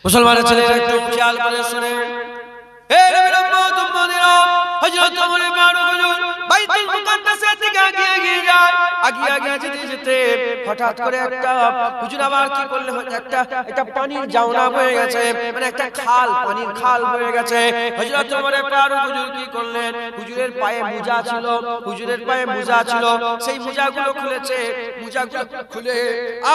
মুসলমানের ছেলেরা একটু খেয়াল করে শুনে, এই নবীর উম্মত উম্মতিরা, হযরত ওমর ফারুক হুজুর বাইতুল মুকাদ্দাসের দিকে এগিয়ে যায়। এগিয়ে যেতে যেতে হঠাৎ করে একটা হুজুর আবার কি করলে, একটা পানির জাওনা বয়ে গেছে, মানে একটা খাল, পানির খাল বয়ে গেছে। হযরত ওমর ফারুক হুজুর কি করলেন, হুজুরের পায়ে মোজা ছিল, হুজুরের পায়ে মোজা ছিল, সেই মোজাগুলো খুলেছে, মোজাগুলো খুলে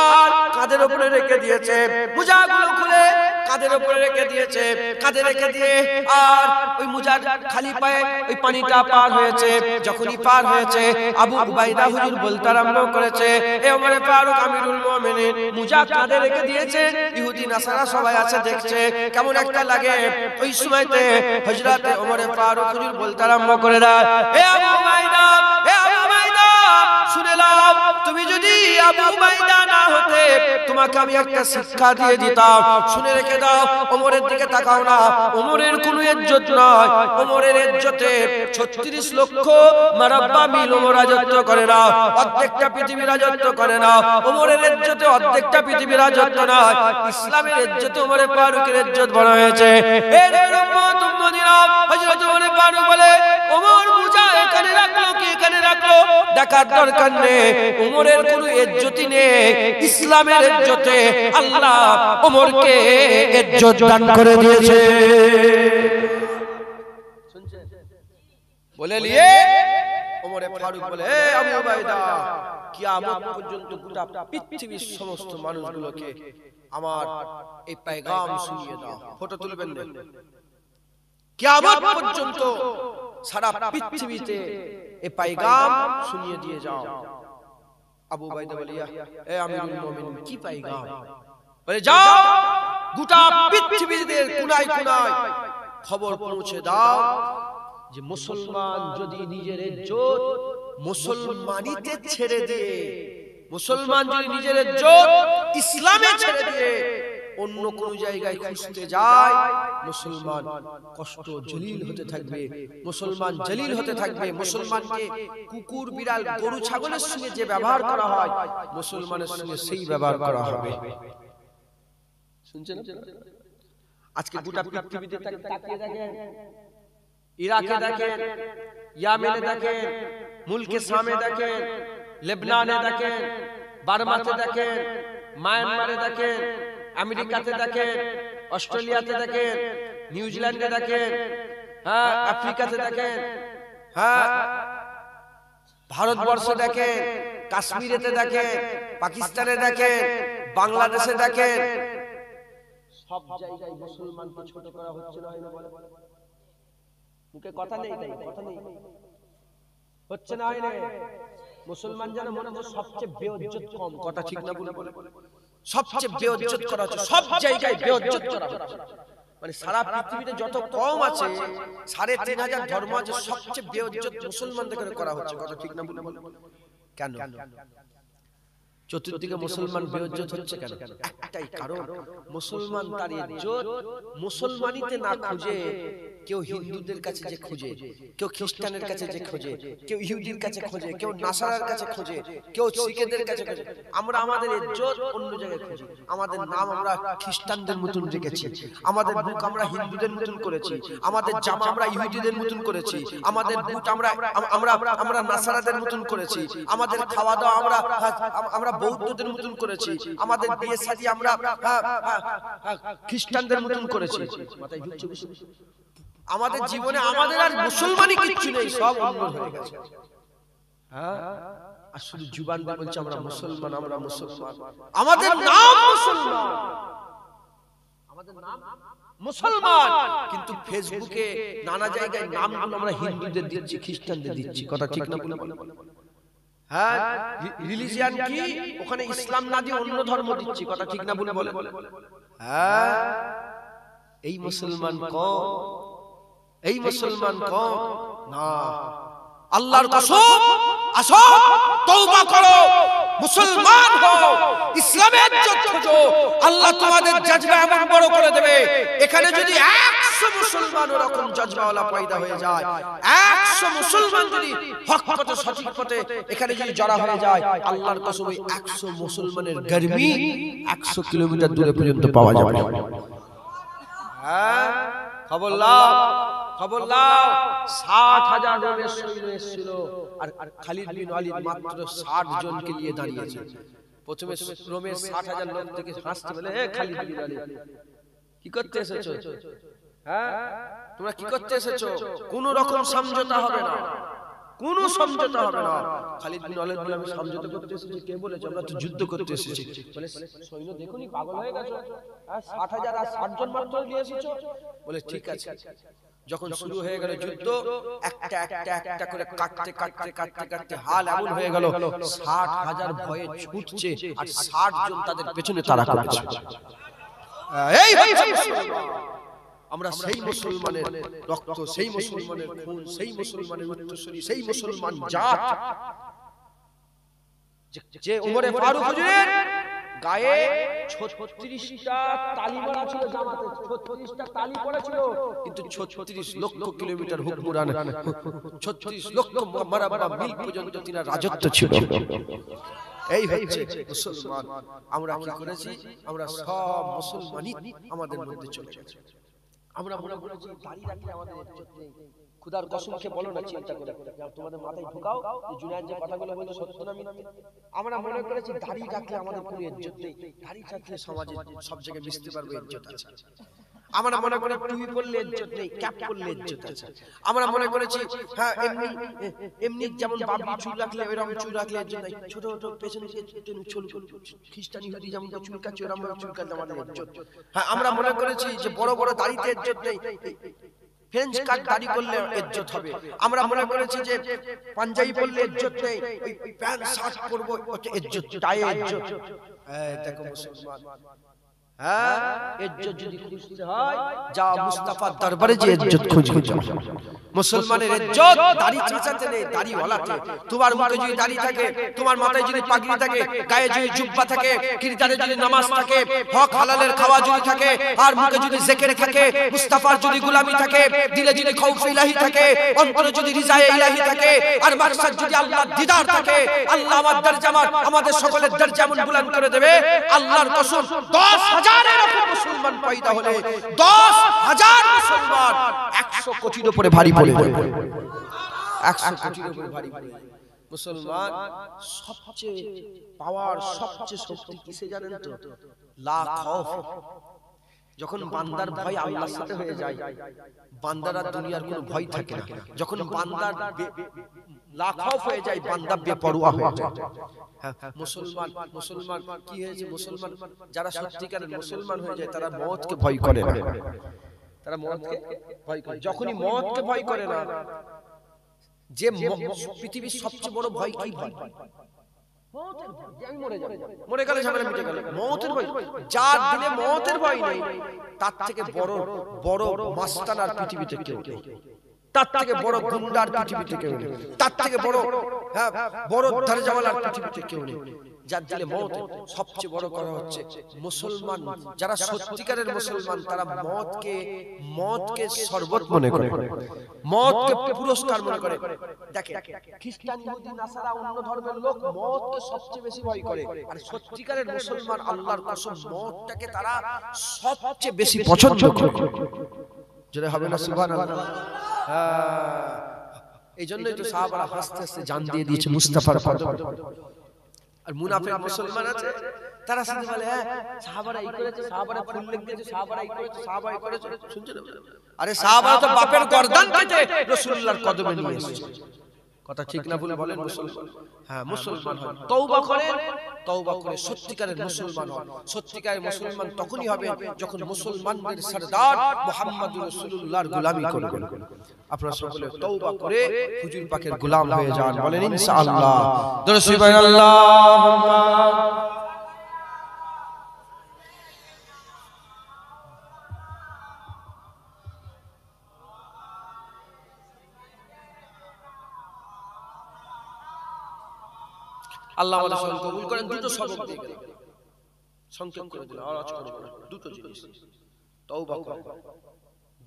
আর কাঁধের উপরে রেখে দিয়েছে, মোজাগুলো খুলে কাঁধের উপরে রেখে দিয়েছে, কাঁধে রেখে দিয়ে আর ওই মোজার খালি পায়ে ওই পানিটা পার হয়েছে। যখনই পার হয়েছে, আবু উবাইদা হুজুর বলতে আরম্ভ করেছে, এ ওমর ফারুক আমিরুল মুমিনিন মোজা কাঁধে রেখে দিয়েছে, ইহুদি নাসারা সবাই আছে দেখছে, কেমন একটা লাগে। ওই সময়তে হযরত ওমর ফারুক হুজুর বলতে আরম্ভ করে দেয়, এ আবু উবাইদা, এ আবু উবাইদা, শুনে নাও, তুমি যদি আবু উবাইদা না হতে তোমাকে আমি একটা শিক্ষা দিয়ে দিতাম। শুনে রেখে দাও, ওমরের দিকে তাকাও না, ওমরের কোনো ইজ্জত নয়, ওমরের ইজ্জতে 36 লক্ষ মারাব্বা মিল ওমর রাজত্ব করে না, অর্ধেকটা পৃথিবী রাজত্ব করে না। ওমরের ইজ্জতে অর্ধেকটা পৃথিবী রাজত্ব নয়, ইসলামের ইজ্জতে ওমর ফারুকের ইজ্জত বড় হয়েছে। এর উম্মত উম্মতিরা, হযরত ওমর ফারুক বলে, ওমর মুজা এখানে রাখলো কি এখানে রাখলো দেখার দরকার নেই, ওমরের কোনো ইজ্জতই নেই, ইসলামের ইজ্জতে আল্লাহ ওমরকে ইজ্জত দান করে দিয়েছে। বলে নিয়ে ওমর ফারুক বলে, এ আবু উবাইদা, কিয়ামত পর্যন্ত গোটা পৃথিবীর সমস্ত মানুষগুলোকে আমার এই পেগাম শুনিয়ে দাও। ফটো তুলবেন না, কিয়ামত পর্যন্ত সারা পৃথিবীতে এই পেগাম শুনিয়ে দিয়ে যাও। আবু উবাইদা বলে, এ আমিরুল মুমিনিন, কি পেগাম? বলে, যাও গোটা পৃথিবীতে কোনায় কোনায় খবর পৌঁছে দাও যে মুসলমান যদি নিজের ইজ্জত মুসলমানিতে ছেড়ে দিয়ে, মুসলমান যদি নিজের ইজ্জত ইসলামে ছেড়ে দিয়ে অন্য কোন জায়গায় খুঁজতে যায়, মুসলমান কষ্ট জলিল হতে থাকবে, মুসলমান জলিল হতে থাকবে। মুসলমানকে কুকুর বিড়াল গরু ছাগলের সঙ্গে যে ব্যবহার করা হয়, মুসলমানের সঙ্গে সেই ব্যবহার করা হবে। শুনছেন? আজকে গোটা পৃথিবীতে তাকিয়ে দেখেন, ইরাকে দেখেন, ইয়ামেনে দেখেন, মুলকে শামে দেখেন, লেবনানে দেখেন, বার্মাতে দেখেন, মায়ানমারে দেখেন, আমেরিকাতে দেখেন, অস্ট্রেলিয়াতে দেখেন, নিউজিল্যান্ডে দেখেন, হ্যাঁ আফ্রিকাতে দেখেন, হ্যাঁ ভারতবর্ষে দেখেন, কাশ্মীরেতে দেখেন, পাকিস্তানে দেখেন, বাংলাদেশে দেখেন, সব জায়গায় মুসলমানকে ছোট করা হচ্ছে না, মুখে কথা নেই, কথা নেই, হচ্ছে না, হয় না। মুসলমান যেন মনে হয় সবচেয়ে বেইজ্জত কম, কথা ঠিক না বলে, সবচেয়ে বেইজ্জত করা হচ্ছে, সব জায়গায় বেইজ্জত করা হচ্ছে। মানে সারা পৃথিবীতে যত কম আছে, ৩,৫০০ ধর্ম আছে, সবচেয়ে বেইজ্জত মুসলমানদের করা হচ্ছে, কথা ঠিক না বলে। কেন চতুর্দিকে মুসলমান বেইজ্জত হচ্ছে? কেন? একটাই কারণ, মুসলমান তার ইজ্জত মুসলমানিতে না খুঁজে কেউ হিন্দুদের কাছে যে খুঁজে, কেউ খ্রিস্টানের কাছে যে খুঁজে, কেউ ইহুদির কাছে খুঁজে, কেউ নাসারার কাছে খুঁজে, কেউ শিখেদের কাছে খুঁজে। আমরা আমাদের ইজ্জত অন্য জায়গায় খুঁজি, আমাদের নাম আমরা খ্রিস্টানদের মতন রেখেছি, আমাদের মুখ আমরা হিন্দুদের মতন করেছি, আমাদের জামা আমরা ইহুদিদের মতন করেছি, আমাদের বুট আমরা আমরা আমরা নাসারাদের মতন করেছি, আমাদের খাওয়া দাওয়া আমরা বৌদ্ধদের মতন করেছি, আমাদের বিয়ে শাদী আমরা খ্রিস্টানদের মতন করেছি। মাথায় ঢুকছে? আমাদের জীবনে আমাদের আর মুসলমানই কিচ্ছু নেই, সব অন্য হয়ে গেছে। হ্যাঁ, আর শুধু জুবান দিয়ে বলছে আমরা মুসলমান, আমরা মুসলমান, আমাদের নাম মুসলমান, আমাদের নাম মুসলমান, কিন্তু ফেসবুকে নানা জায়গায় নামগুলো আমরা হিন্দুদের দিচ্ছি, খ্রিস্টানদের দিচ্ছি, কথা ঠিক না বলে? হ্যাঁ, রিলিজিয়ান কি ওখানে ইসলাম না দিয়ে অন্য ধর্ম দিচ্ছি, কথা ঠিক না বলে? হ্যাঁ, এই মুসলমান কম, এই মুসলমান কম না। আল্লাহর কসম, আসো তওবা করো, মুসলমান হও, ইসলামের ইজ্জত খোঁজো, আল্লাহ তোমাদের জজবা এমন বড় করে দেবে। এখানে যদি 100 মুসলমান ওরকম জজবাওয়ালা পয়দা হয়ে যায়, 100 মুসলমান যদি হক পথে সঠিক পথে এখানে যদি জড়া হয়ে যায়, আল্লাহর কসম ওই 100 মুসলমানের গর্মি 100 কিলোমিটার দূরে পর্যন্ত পাওয়া যাবে। হ্যাঁ খবর লাও, খবর লাও। 60,000 রোমের সৈন্য এসেছিল, আর খালিদ বিন ওয়ালিদ মাত্র 60 জনকে নিয়ে দাঁড়িয়েছে। প্রথমে রোমের 60,000 লোক থেকে হাসতে বলে, হে খালিদ বিন ওয়ালিদ, কি করতে এসেছো? হ্যাঁ তোমরা কি করতে এসেছো? কোন রকম সমঝোতা হবে না, কোন সমঝোতা হবে না। খালিদ বিন ওয়ালিদ বলে, আমি সমঝোতা করতে এসেছি? কে বলেছে? আমরা তো যুদ্ধ করতে এসেছি। বলে, সৈন্য দেখুনি পাগল হয়ে গেছো? 60,000 আর 60 জন মাত্র নিয়ে এসেছো? বলে, ঠিক আছে। যখন শুরু হয়ে গেল যুদ্ধ, একটা একটা একটা করে কাটতে কাটতে কাটতে কাটতে হাল এমন হয়ে গেল, 60,000 ভয়ে ছুটছে আর 60 জন তাদের পেছনে তাড়া করছে। এই হচ্ছে আমরা সেই মুসলমানের রক্ত, সেই মুসলমানের খুন, সেই মুসলমানের উত্তরসূরি, সেই মুসলমান জাত যে উমরে ফারুক হুজুরের গায়ে 36টা তালি মারা ছিল, জামাতে 36টা তালি পড়েছিল, কিন্তু 36 লক্ষ কিলোমিটার হুকমরান, 36 লক্ষ মারাবা মিল পর্যন্ত তিনার রাজত্ব ছিল। এই হচ্ছে মুসলমান। আমরা কি করেছি? আমরা সব মুসলমানই আমাদের মধ্যে চলে গেছে। আমরা মনে করেছি দাড়ি রাখলে আমাদের ইজ্জত নেই। খুদার কসম খেয়ে বলো না, চিন্তা করে তোমাদের মাথায় ঢুকাও যে জুনায়েদ যে কথাগুলো বলছে সত্য না মিথ্যা। আমরা মনে করেছি দাড়ি রাখলে আমাদের কোনো ইজ্জত নেই, দাড়ি রাখলে সমাজে সব জায়গায় মিশতে পারবে, ইজ্জত আছে। আমরা মনে করে টুপি পরলে ইজ্জত নেই, ক্যাপ পরলে ইজ্জত আছে। আমরা মনে করেছি হ্যাঁ এমনি এমনি যেমন বাবরি চুল রাখলে এরকম চুল রাখলে ইজ্জত নাই, ছোট ছোট পেছনে চুল খ্রিস্টান ইহুদি যেমন চুল কাটছে এরকম চুল কাটলে আমাদের ইজ্জত। হ্যাঁ আমরা মনে করেছি যে বড় বড় দাড়িতে ইজ্জত নেই, ফ্রেঞ্চ কাট দাড়ি করলে ইজ্জত হবে। আমরা মনে করেছি যে পাঞ্জাবি পরলে ইজ্জত নেই, ওই প্যান্ট শার্ট পরবো ওতে ইজ্জত, টাই ইজ্জত। এই দেখো মুসলমান, হ্যাঁ ইজ্জত যদি খুঁজতে হয় যা মুস্তাফার দরবারে যে ইজ্জত খুঁজে যাও। মুসলমানের ইজ্জত দাড়ি চাচাতে নেই, দাড়ি ওয়ালাতে। তোমার মুখে যদি দাড়ি থাকে, তোমার মাথায় যদি পাগড়ি থাকে, গায়ে যদি জুব্বা থাকে, কিরদারে যদি নামাজ থাকে, হক হালালের খাওয়া যদি থাকে, আর মুখে যদি জিকির থাকে, মুস্তাফার যদি গোলামি থাকে, দিলে যদি খৌফ ইলাহি থাকে, অন্তরে যদি রিজায়ে ইলাহি থাকে, আর মাকসাদ যদি আল্লাহর দিদার থাকে, আল্লাহ আমার দরজা, আমাদের সকলের দরজা এমন বুলন্দ করে দেবে। আল্লাহর কসম 10,000 এরকম মুসলমান পয়দা হলে 10,000 মুসলমান 100 কোটির উপরে ভারী পড়ে যাবে। 100 কোটির উপরে ভারী পড়ে যাবে। মুসলমান সবচেয়ে পাওয়ার, সবচেয়ে শক্তি কিসে জানেন তো? লা খৌফ। যখন বান্দার ভয় আল্লাহর সাথে হয়ে যায়, বান্দার আর দুনিয়ার কোনো ভয় থাকে না। যখন বান্দার লা খৌফ হয়ে যায়, বান্দা বেপরোয়া হয়ে যায়। মুসলমান কি হয়েছে? মুসলমান যারা সত্যিকারের মুসলমান হয়ে যায় তারা মওতকে ভয় করে না, তারা মওতকে ভয় করে। যখনই মওতকে ভয় করে না, যে পৃথিবীর সবচেয়ে বড় ভয় কি ভয়? মওতের ভয়। আমি মরে যাব, মরে গেলে ঝামেলা মিটে গেল, মওতের ভয়। যার দিলে মওতের ভয় নেই, তার থেকে বড় বড় মাস্তান আর পৃথিবীতে কেউ নেই, তার থেকে বড় গুন্ডার পৃথিবীতে কেউ নেই, তার থেকে বড় বড় দরজাওয়ালার পৃথিবীতে কেউ নেই। যার দিলে মওত সবচেয়ে বড় করা হচ্ছে মুসলমান। যারা সত্যিকারের মুসলমান তারা মওতকে শরবত মনে করে, মওতকে পুরস্কার মনে করে। দেখেন খ্রিস্টান, ইহুদি, নাসারা, অন্য ধর্মের লোক মওতকে সবচেয়ে বেশি ভয় করে, আর সত্যিকারের মুসলমান আল্লাহর কসম মওতটাকে তারা সবচেয়ে বেশি পছন্দ করে। যেটা হবে না সুবহানাল্লাহ। এই জন্যই তো সাহাবারা হাসতে হাসতে জান দিয়ে দিয়েছে মুস্তাফার কদমে। আর মুনাফিক মুসলমান আছে, তারা শুধু বলে হ্যাঁ সাহাবারা এই করেছে, সাহাবারা ফুল লিখেছে, সাহাবারা এই করেছে, সাহাবারা এই করেছে। শুনছেন? আরে সাহাবারা তো বাপের গর্দান কেটে রাসূলুল্লাহর কদমে নিয়ে এসেছে। কথা ঠিক না ভুল বলেন? মুসলমান, হ্যাঁ মুসলমান হন, তওবা করেন, তওবা করে সত্যিকারের মুসলমান হন। সত্যিকারের মুসলমান তখনই হবে যখন মুসলমানদের সরদার মুহাম্মদুর রাসূলুল্লাহর গোলামি করবেন। আপনারা সকলে তওবা করে হুজুর পাকের গোলাম হয়ে যান, বলেন ইনশাআল্লাহ। দরুদ সুবহানাল্লাহুম্মা। আল্লাহ আমাদের সকল কবুল করেন। দুটো সবক দিয়ে গেলাম, সংক্ষেপ করে দিলাম, আওয়াজ করব না। দুটো জিনিস, তওবা করো,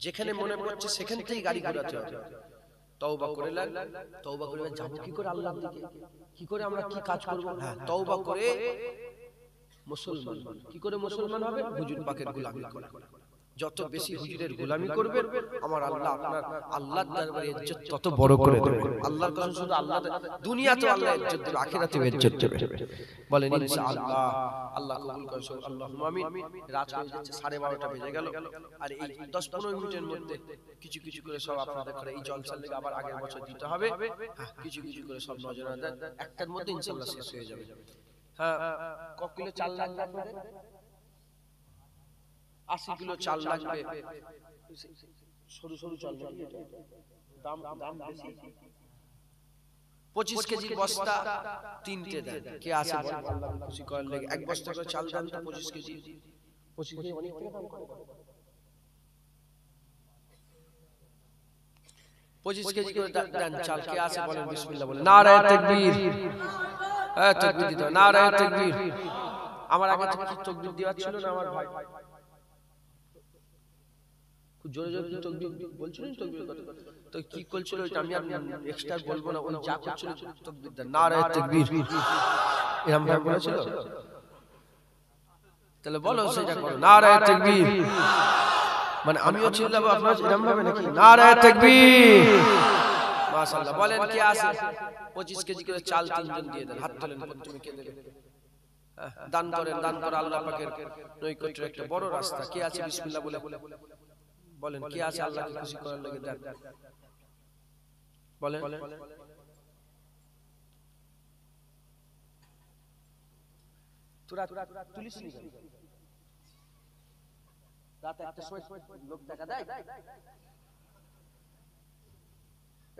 যেখানে মনে পড়ছে সেখান থেকেই গাড়ি ঘোরাতে হবে। তওবা করে নেন, তওবা করে যাব কি করে আল্লাহর দিকে, কি করে আমরা কি কাজ করব? হ্যাঁ তওবা করে মুসলমান। কি করে মুসলমান হবে? হুজুর পাকের গোলামি করে। যত বেশি হুজুরের গোলামি করবেন আমার আল্লাহ আপনার আল্লাহর দরবারে ইজ্জত তত বড় করে দেবে। আল্লাহর কসম, শুধু আল্লাহ দুনিয়াতে আল্লাহ ইজ্জত দেবে, আখিরাতেও ইজ্জত দেবে। বলেন ইনশাআল্লাহ। আল্লাহ কবুল করুন, আল্লাহুম্মা আমিন। রাত হয়ে যাচ্ছে, 12:30টা বেজে গেল। আর এই 10-15 মিনিটের মধ্যে কিছু কিছু করে সব আপনাদের করে এই জলসার লেগে আবার আগের বছর দিতে হবে। কিছু কিছু করে সব নজরে দেন, একটার মধ্যে ইনশাআল্লাহ শেষ হয়ে যাবে। হ্যাঁ, ক কিলো চাল লাগবে আপনাদের? 80 কিলো চাল লাগবে। সরু সরু চাল, দাম বেশি। 25 কেজি বস্তা 3টে দেন। কে আছে বলেন, আল্লাহ খুশি করার লাগে এক বস্তা করে চাল দেন তো 25 কেজি। 25 কেজি অনেক টাকা দাম করে। 25 কেজি করে দেন চাল। কে আছে বলেন, বিসমিল্লাহ বলেন। নারায়ে তাকবীর। হ্যাঁ, তাকবীর দিতে হবে। নারায়ে তাকবীর। আমার আগে থেকে তাকবীর দেওয়া ছিল না আমার ভাই? খুব জোরে জোরে তাকবীর বলছিলেন, তাকবীর কথা তো কি বলছিল ওইটা আমি আর এক্সট্রা বলবো না। ওই যা করছিল তাকবীর দেন, নারায়ে তাকবীর এরকম ভাবে বলেছিল। তাহলে বলো সেটা করো, নারায়ে তাকবীর। মানে আমিও চিল্লাবো আপনারা এরকম ভাবে নাকি? নারায়ে তাকবীর। মাশাআল্লাহ। বলেন কে আছে? 25 কেজি করে চাল 3 জন দিয়ে দেন। হাত তোলেন, প্রথমে কে দেবে? দান করেন, দান করে আল্লাহ পাকের নৈকট্যের একটা বড় রাস্তা। কে আছে বিসমিল্লাহ বলে বলেন, কে আছে আল্লাহকে খুশি করার লাগে দেন বলেন। তোরা তুলিস নি কেন? রাত 1টার সময় লোক টাকা দেয়।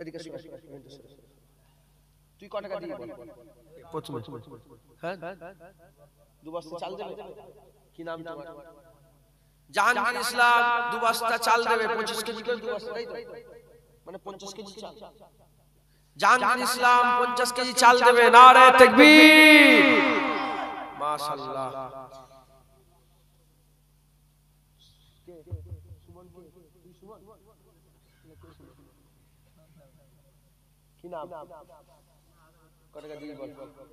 এদিকে তুই কত টাকা দিবি বল প্রথমে? হ্যাঁ, 2 বস্তা চাল দেবে। কি নাম তোমার? জাহাঙ্গীর ইসলাম 2 বস্তা চাল দেবে। 25 কেজি করে 2 বস্তা, তাই তো? মানে 50 কেজি চাল। জাহাঙ্গীর ইসলাম 50 কেজি চাল দেবে। নারায়ে তাকবীর। মাশাআল্লাহ। কি নাম? কত টাকা দিবি বল?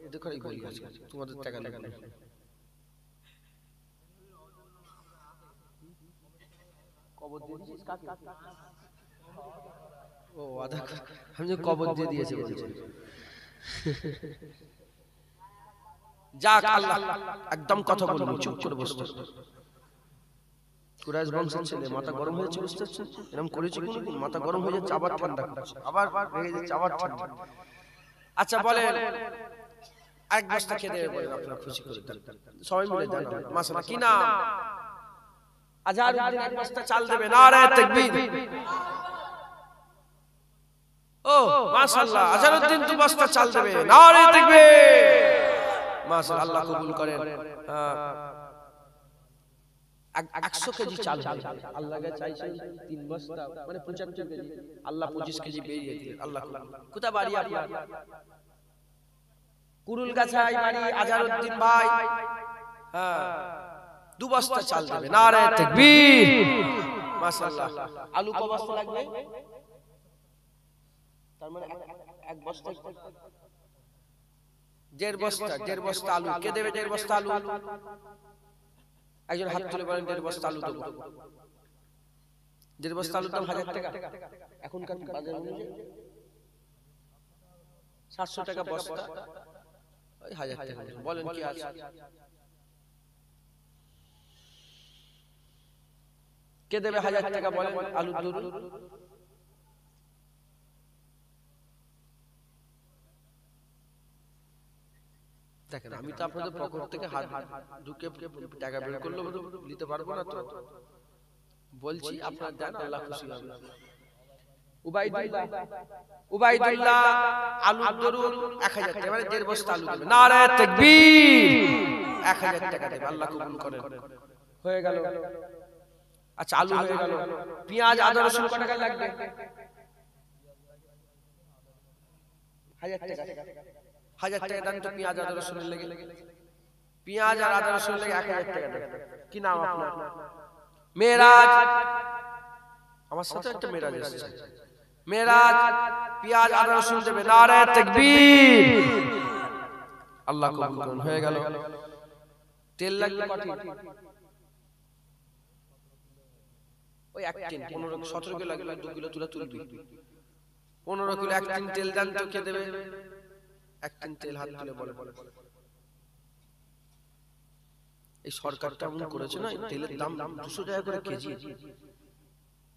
এটা করেই বলি আজকে তোমাদের টাকা লাগবে না। কবর দিয়ে দিয়েছিস কাকে? ও আধা, আমি যে কবর দিয়ে দিয়েছি বলছি। যাক, আল্লাহ একদম কথা বলবো, চুপ করে বসতে। কুরাইশ বংশের ছেলে, মাথা গরম হয়েছে, বুঝতে পারছেন? এরকম করেছি কোনদিন? মাথা গরম হয়ে যাচ্ছে, আবার ঠান্ডা করছে, আবার হয়ে যাচ্ছে, আবার ঠান্ডা। আচ্ছা বলেন, এক বস্তা খেয়ে দেবে বলেন, আপনারা খুশি করে দেন, সবাই মিলে দেন। মাশাআল্লাহ। কি নাম? আজহারউদ্দিন 1 বস্তা চাল দেবে। নারায়ে তাকবীর। ও মাশাআল্লাহ, আজহারউদ্দিন 2 বস্তা চাল দেবে। নারায়ে তাকবীর। মাশাআল্লাহ, আল্লাহ কবুল করেন। 100 কেজি চাল আল্লাহকে চাইছেন 3 বস্তা, মানে 75 কেজি। আল্লাহ 25 কেজি বেরিয়ে দিলেন। আল্লাহ কোথা বাড়ি আপনার? কুরুলগাছায় বাড়ি আজহারউদ্দিন ভাই। হ্যাঁ, 2 বস্তা চাল দেবে। নারায়ে তাকবীর। মাশাআল্লাহ। আলু কত বস্তা লাগবে? তার মানে 1 বস্তা 1.5 বস্তা, 1.5 বস্তা আলু। কে দেবে 1.5 বস্তা আলু? একজন হাত তুলে বলেন 1.5 বস্তা আলু দেব। 1.5 বস্তা আলুর দাম 1000 টাকা। এখনকার বাজার অনুযায়ী 700 টাকা বস্তা, ওই 1000 টাকা। বলেন কি আছে? কে দেবে 1000 টাকা বলেন আলুর দরুন? দেখেন, আমি তো আপনাদের পকেট থেকে হাত ঢুকে টাকা বের করলে নিতে পারবো না, তো বলছি আপনারা দেন, আল্লাহ খুশি হবে। উবাইদুল্লাহ আলুর দরুন 1000 টাকা, মানে 1.5 বস্তা আলু দেবে। নারায়ে তাকবীর। 1000 টাকা দেবে। আল্লাহ কবুল করেন। হয়ে গেল। আচ্ছা, আলু হয়ে গেল। পেঁয়াজ আদা রসুন কত টাকা লাগবে? 1000 টাকা। 1000 টাকা দেন তো পেঁয়াজ আদা রসুনের লেগে। পেঁয়াজ আর আদা রসুনের লেগে 1000 টাকা দেন। কি নাম আপনার? মেরাজ। আমার সাথে একটা মেরাজ এসেছে। মেরাজ পেঁয়াজ আদা রসুন দেবে। নারায়ে তাকবীর। আল্লাহ কবুল করুন। হয়ে গেল। তেল লাগবে কত? ওই এক টিন 15-17 কিলো লাগলে 2 কিলো তুলবি 15 কিলো এক টিন তেল দান তো কে দেবে এক টিন তেল হাত তুলে বলে এই সরকারটা এমন করেছে না তেলের দাম 200 টাকা করে কেজি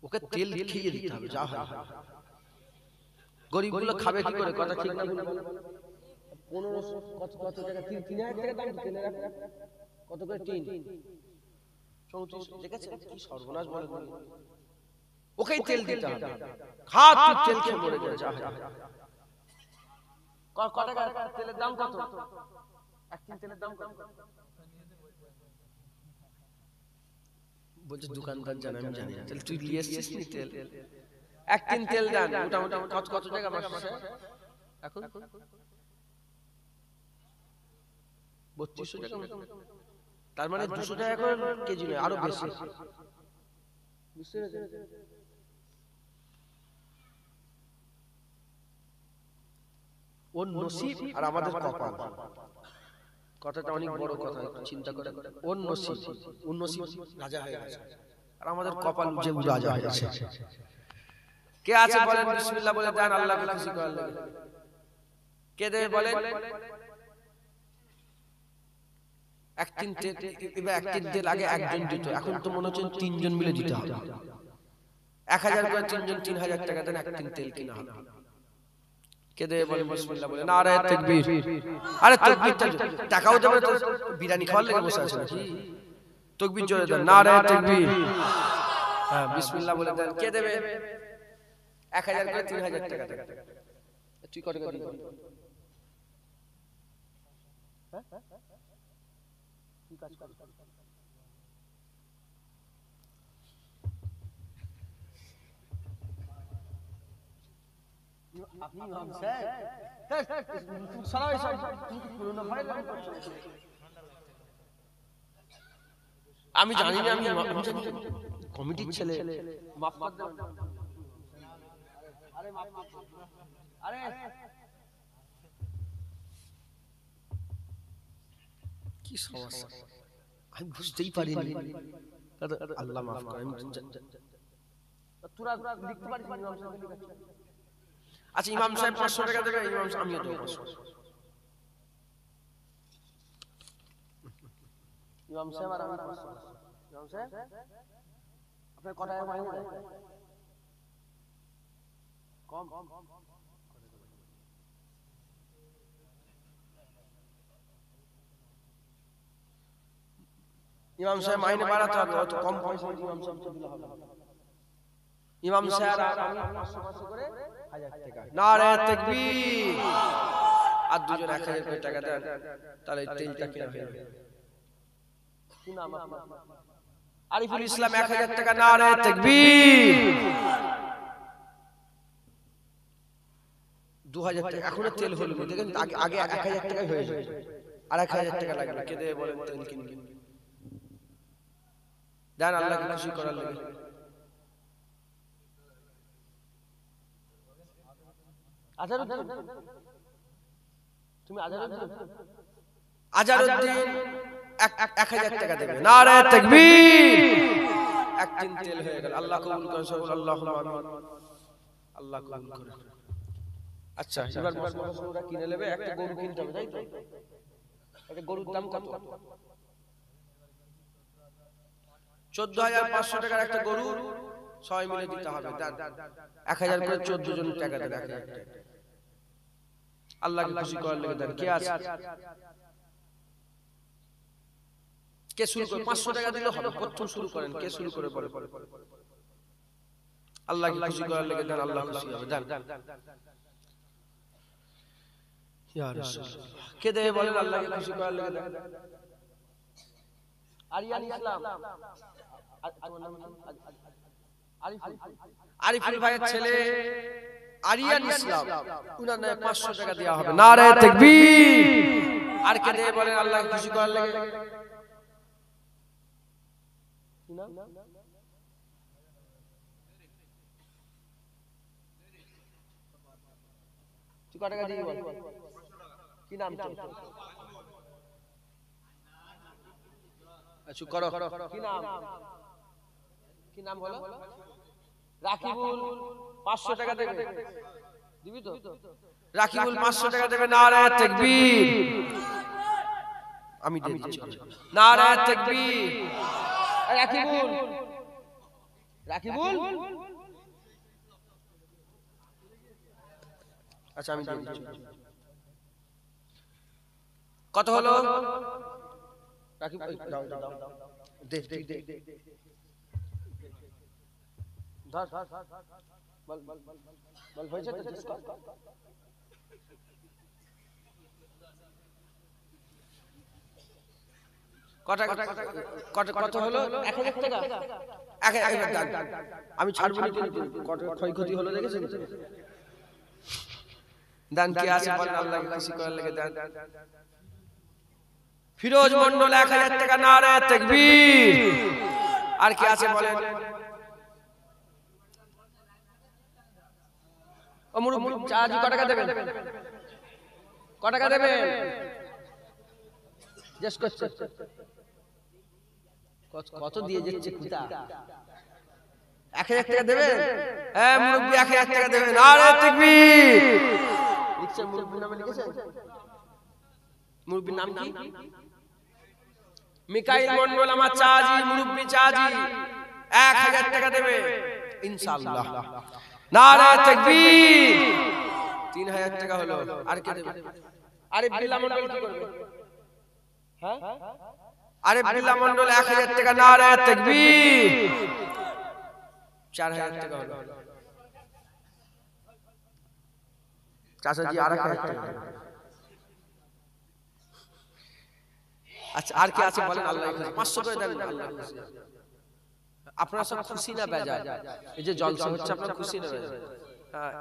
ওকে তেল খেয়ে দিতে হবে যা হয় গরিবগুলো খাবে কি করে কথা ঠিক না 1500 কত টাকা 3000 টাকা দাম তেলের কত করে টিন 34 দেখেছেন কি সর্বনাশ বলে ওকেই তেল দিতে হবে খা তুই তেল খেয়ে মরে যা যা কত টাকা তেলের দাম কত এক টিন তেলের দাম কত বলছে দোকানদার জানে আমি জানি তাহলে তুই নিয়ে এসেছিস নি তেল এক টিন তেল দান মোটামুটি কত টাকা মাসে এখন 3200 টাকা তার মানে 200 টাকা করে কেজি নয় আরো বেশি বুঝতে পেরেছেন ওর নসিব আর আমাদের কপাল কথাটা অনেক বড় কথা চিন্তা করে ওর নসিব রাজা হয়ে গেছে আর আমাদের কপাল যে রাজা হয়ে গেছে কে আছে বলেন বিসমিল্লাহ বলে দেন আল্লাহকে খুশি করার লাগে কে দেবে বলেন এক তিন তেল আগে একজন দিত এখন তো মনে হচ্ছে তিনজন মিলে দিতে হবে 1000 করে তিনজন 3000 টাকা দেন এক তিন তেল কিনা হবে কে দেবে বলেন বিসমিল্লাহ বলে নারে তাকবীর আরে তাকবীরটা টাকাও দেবে তো বিরিয়ানি খাওয়ার লাগে বসে আছে নাকি তাকবীর জোরে দেন নারে তাকবীর হ্যাঁ বিসমিল্লাহ বলে দেন কে দেবে 1000 করে 3000 টাকা দেন তুই কত করে দিবি হ্যাঁ কি কাজ কর আপনি ইমাম সাহেব সারাই সব পুরনো ভাই আমি জানি না আমি কমিটির ছেলে মাফ করে দেন আরে মাফ আরে কি সমস্যা আমি বুঝতেই পারিনি আল্লাহ মাফ করে তোরা লিখতে পারিস ইমাম সাহেব আচ্ছা ইমাম সাহেব 500 টাকা দেবে ইমাম সাহেব আমিও দেব 500 ইমাম সাহেব আর আমি 500 ইমাম সাহেব আপনার কত টাকা মাইনে দেয় কম ইমাম সাহেব মাইনে বাড়াতে হবে অত কম পয়সা ইমাম সাহেব দিলে হবে ইমাম সাহেব আর আমি 500 করে 1000 টাকা নারে তাকবীর আর দুজন 1000 করে টাকা দেন তাহলে তেলটা কিনা হয়ে যাবে কি নাম আপনার আরিফুল ইসলাম 1000 টাকা নারে তাকবীর 2000 টাকা এখনো তেল হলো না দেখেন আগে 1000 টাকা হয়ে যায় আর 1000 টাকা লাগবে কে দেবে বলেন তেল কিনবে দেন আল্লাহকে খুশি করার লাগে আজারউদ্দিন তুমি আজারউদ্দিন 1000 টাকা দেবে নারে তাকবীর এক দিন তেল হয়ে গেল আল্লাহ কবুল করুন সব আল্লাহুম্মা আমিন আল্লাহ কবুল করুন আচ্ছা এবার ওরা কিনে নেবে একটা গরু কিনতে হবে তাই তো একটা গরুর দাম কত 14500 টাকার একটা গরু সবাই মিলে দিতে হবে 1000 করে 14 জন টাকা দেবে 1000 টাকা আল্লাহকে খুশি করার লাগে দেন কে আছে কে শুরু করে 500 টাকা দিলে হবে প্রথম শুরু করেন কে শুরু করে বলে আল্লাহকে খুশি করার লাগে দেন আল্লাহ খুশি হবে দেন ইয়া রাসূলুল্লাহ কে দেবে বলেন আল্লাহকে খুশি করার লাগে দেন আরিয়ান ইসলাম আরিফুল ভাইয়ের ছেলে আরিয়ান ইসলাম উনার নামে 500 টাকা দেওয়া হবে নারে তাকবীর আর কে দেবে বলেন আল্লাহকে খুশি করার লাগে কি নাম তুই কত টাকা দিবি বল কি নাম তোর আচ্ছা করো কি নাম নাম বলো? রাকিবুল 500 টাকা দেবে, দিবি তো? রাকিবুল 500 টাকা দেবে। নারায়ে তাকবীর। আমি দিয়ে দিচ্ছি। নারায়ে তাকবীর। রাকিবুল, রাকিবুল, আচ্ছা আমি দিয়ে দিচ্ছি। কত হলো? রাকিবুল দাও দাও, দে দে দে, ধর বল বল বল, হয়েছে তো? ডিসকাস কত হলো? 1000 টাকা। আমি ছাড়বো না, কত ক্ষয়ক্ষতি হলো দেখেছেন? দান কি আছে বলেন, আল্লাহকে খুশি করার লাগে দান। ফিরোজ মন্ডল 1000 টাকা। নারায়ে তাকবীর। আর কি আছে বলেন? ও মুরব্বি চার্জ কত টাকা দেবেন? কত টাকা দেবেন? জিজ্ঞেস করছে কত দিয়ে যাচ্ছে খুদা? 1000 টাকা দেবেন? হ্যাঁ মুরব্বি 1000 টাকা দেবেন। নারায়ে তাকবীর। লিখছেন মুরব্বির নামে লিখেছেন? মুরব্বির নাম কি? মিকাইল মন্ডল আমার চাজি, মুরব্বি চাজি 1000 টাকা দেবে ইনশাআল্লাহ। নারায়ে তাকবীর। 3000 টাকা হলো। আর কে দেবে? আরে বিল্লাহ মন্ডল কি করবে? হ্যাঁ আরে বিল্লাহ মন্ডল 1000 টাকা। নারায়ে তাকবীর। 4000 টাকা হলো। চাচাজি আর 1000 টাকা। আচ্ছা আর কি আছে বলেন? আল্লাহ 500 করে দেন। আল্লাহ খুশি। আপনারা সব খুশি না বেজার? এই যে জলসা হচ্ছে আপনারা খুশি না বেজার? হ্যাঁ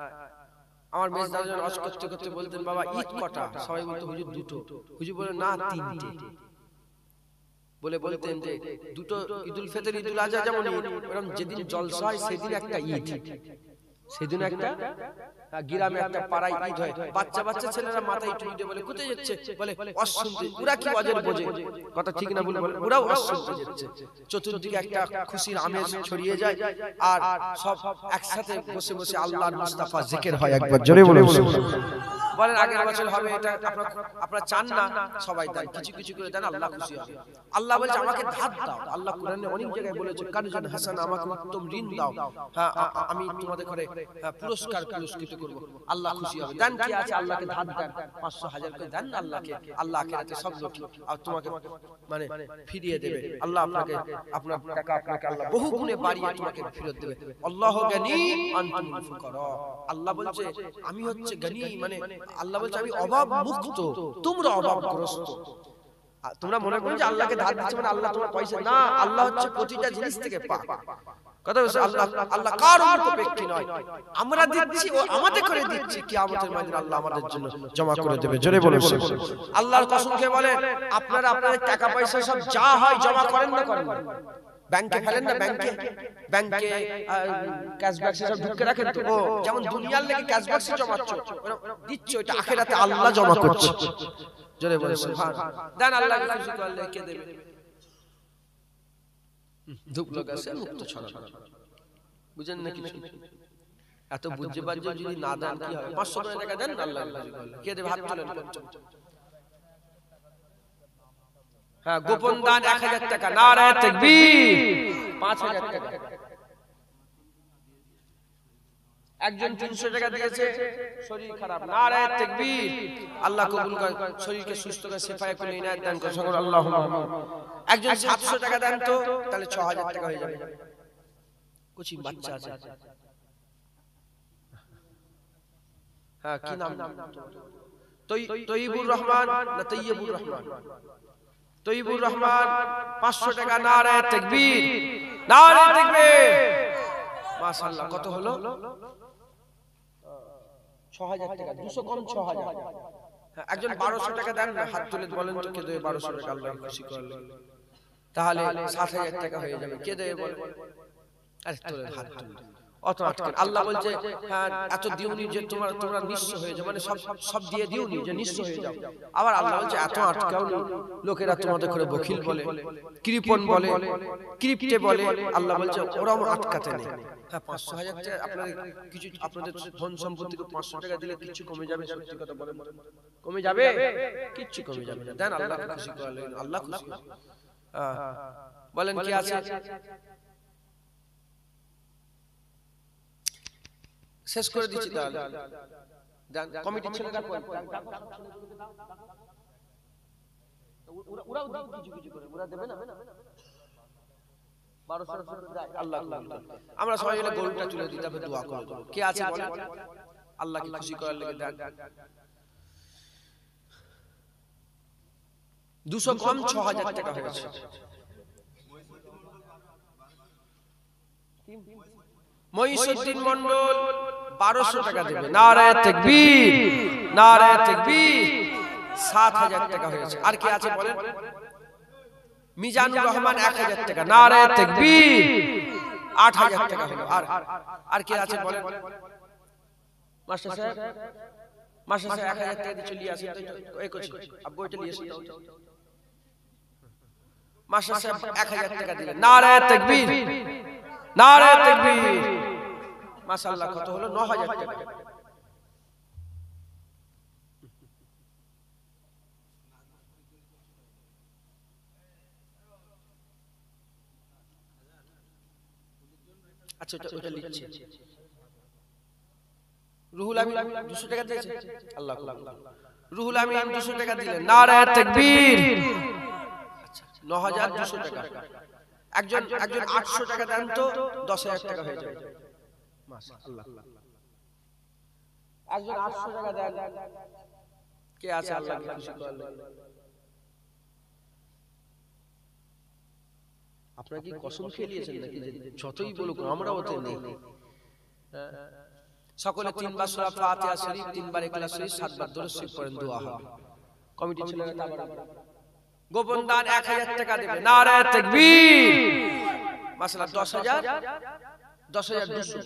আমার মেজ দাদা যখন ওয়াজ করতে করতে বলতেন বাবা ঈদ কটা? সবাই বলতো হুজুর দুটো। হুজুর বলে না 3টে। বলে বলতেন যে দুটো, ঈদুল ফিতর ঈদুল আজহা যেমন ঈদ, এরকম যেদিন জলসা হয় সেদিন একটা ঈদ, সেদিন একটা গ্রামে একটা পাড়ায় ঈদ হয়। বাচ্চা বাচ্চা ছেলেরা মাথায় টুপি দিয়ে বলে কোথায় যাচ্ছে? বলে ওয়াজ শুনতে। ওরা কি ওয়াজের বোঝে? কথা ঠিক না বলে? ওরাও ওয়াজ শুনতে যাচ্ছে। চতুর্দিকে একটা খুশির আমেজ ছড়িয়ে যায় আর সব একসাথে বসে বসে আল্লাহর মুস্তাফা জিকির হয়। একবার জোরে বলে বলেন আগের বছর হবে এটা আপনারা চান না? সবাই দেন, কিছু কিছু করে দেন, আল্লাহ খুশি হবে। আল্লাহ বলছে আমাকে ধার দাও। আল্লাহ কোরআনে অনেক জায়গায় বলেছে কারজন হাসানা, আমাকে উত্তম ঋণ দাও, হ্যাঁ আমি তোমাদের করে পুরস্কৃত করব। আল্লাহ খুশি হবে। দেন কি আছে? আল্লাহকে ধার দেন, 500 1000 করে দেন আল্লাহকে। আল্লাহ আখিরাতে সব লোক আর তোমাকে মানে ফিরিয়ে দেবে। আল্লাহ আপনাকে আপনার টাকা আপনাকে আল্লাহ বহু গুণে বাড়িয়ে তোমাকে ফেরত দেবে। আল্লাহু গনি আনতুমুল ফুকারা। আল্লাহ বলছে আমি হচ্ছে গনি, মানে আল্লাহ বলছে আমি অভাব মুক্ত, তোমরা অভাবগ্রস্ত। তোমরা মনে করো যে আল্লাহকে ধার দিচ্ছ মানে আল্লাহ তোমার পয়সা, না, আল্লাহ হচ্ছে প্রতিটা জিনিস থেকে পাক। কথা বলছে আল্লাহ, আল্লাহ কারো মুখাপেক্ষী নয়। আমরা দিচ্ছি, ও আমাদের করে দিচ্ছি, কিয়ামতের ময়দানে আল্লাহ আমাদের জন্য জমা করে দেবে। জোরে বলুন আল্লাহর কসম খেয়ে বলেন, আপনারা আপনাদের টাকা পয়সা সব যা হয় জমা করেন না করেন? ব্যাংকে ফেলেন না? ব্যাংকে ক্যাশব্যাক সব ঢুকে রাখেন তো। ও যেমন দুনিয়ার লেগে ক্যাশব্যাক জমাচ্ছ, দিচ্ছ, এটা আখিরাতে আল্লাহ জমা করছে। জোরে বলে সুবহানাল্লাহ। দেন আল্লাহকে খুশি করলে কে দেবে? ধূপ লাগাছে মুক্ত ছড়া। বুঝেন না কিছু? এত বুঝতে পারছো যদি না দেন কি হবে? 500 টাকা দেন আল্লাহকে খুশি করলে কে দেবে? হাত তুলেন। হ্যাঁ গোপন দান 1000 টাকা। নারায়ে তাকবীর। 5000 টাকা। একজন 300 টাকা দিয়েছে, শরীর খারাপ। নারায়ে তাকবীর। আল্লাহ কবুল করে, শরীরকে সুস্থ করে শিফায়ে করে ইনায়াত দান করে। সকল আল্লাহুম্মা আমিন। একজন 700 টাকা দেন তো, তাহলে 6000 টাকা হয়ে যাবে। কুচি বাচ্চা আছে। হ্যাঁ কি নাম? তৈয়বুর রহমান না তৈয়বুর রহমান? তৈয়বুর রহমান 500 টাকা। নারায়ে তাকবীর। নারায়ে তাকবীর। মাশাআল্লাহ। কত হলো? 6000 টাকা। 200 কম 6000। হ্যাঁ একজন 1200 টাকা দেন না, হাত তুলে বলেন তো কে দেবে 1200 টাকা আল্লাহকে খুশি করলে? তাহলে 7000 টাকা হয়ে যাবে। কে দেবে বলেন? আরে তোলে হাত তুলে। অত আটকে আল্লাহ বলছে হ্যাঁ এত দিওনি যে তোমরা নিঃস্ব হয়ে যাও, মানে সব দিয়ে দিওনি যে নিঃস্ব হয়ে যাও। আবার আল্লাহ বলছে এত আটকাওনি, লোকেরা তোমাদের করে বখিল বলে, কৃপণ বলে, কৃপ্টে বলে। আল্লাহ বলছে ওরাও আটকাতে নেই। হ্যাঁ 500,000 টাকা আপনাদের কিছু, আপনাদের ধন সম্পত্তিকে 500 টাকা দিলে কিছু কমে যাবে? সত্যি কথা বলেন, কমে যাবে? কিচ্ছু কমে যাবে না। দেন আল্লাহকে খুশি করালেন, আল্লাহ খুশি। বলেন কি আছে? শেষ করে দিচ্ছি তাহলে। কমিটির ছেলেরা কই? ওরাও কিছু করে, ওরা দেবে না? 1200 যায়। আল্লাহ আমরা সবাই মিলে গরুটা তুলে দিতে হবে, দোয়া করে দেব। কে আছে বলেন? আল্লাহকে খুশি করার লেগে দেন। 200 কম 6000 টাকা হয়েছে। মহিষউদ্দিন মন্ডল 1200 টাকা দেবে। নারায়ে তাকবীর, নারায়ে তাকবীর। 7000 টাকা হয়েছে। আর কে আছে বলেন? মিজানুর রহমান 1000 টাকা। নারায়ে তাকবীর। 8000 টাকা হলো। আর কে আছে বলেন? মাস্টার সাহেব, মাস্টার সাহেব 1000 টাকা দিয়ে চলে আসেন তো। এই কোচ আব্বু এটা নিয়ে এসে দাও। মাস্টার সাহেব 1000 টাকা দিলেন। নারায়ে তাকবীর, নারায়ে তাকবীর। মাশাআল্লাহ কত হলো? 9000 টাকা। আচ্ছা ওটা লিখছি। রুহুল আমিন 200 টাকা দিয়েছে। আল্লাহ রুহুল আমিন 200 টাকা দিলেন। নারায়ে তাকবীর। আচ্ছা 9200 টাকা। একজন 800 টাকা দেন তো 10000 টাকা হয়ে যাবে। মাশাআল্লাহ। একজন 800 টাকা দেন। কে আছে আল্লাহকে খুশি করলে? আপনারা কি কসম খেয়ে নিয়েছেন নাকি যে যতই বলুক আমরা ওতে নেই? সকলে 3 বার সূরা ফাতিহা শরীফ, 3 বার ইখলাস শরীফ, 7 বার দরুদ শরীফ পড়েন, দোয়া হবে। কমিটি ছেলেরা তারপর গোপন দান 1000 টাকা দেবে। নারায়ে তাকবীর। মাশাআল্লাহ 10000, 10200।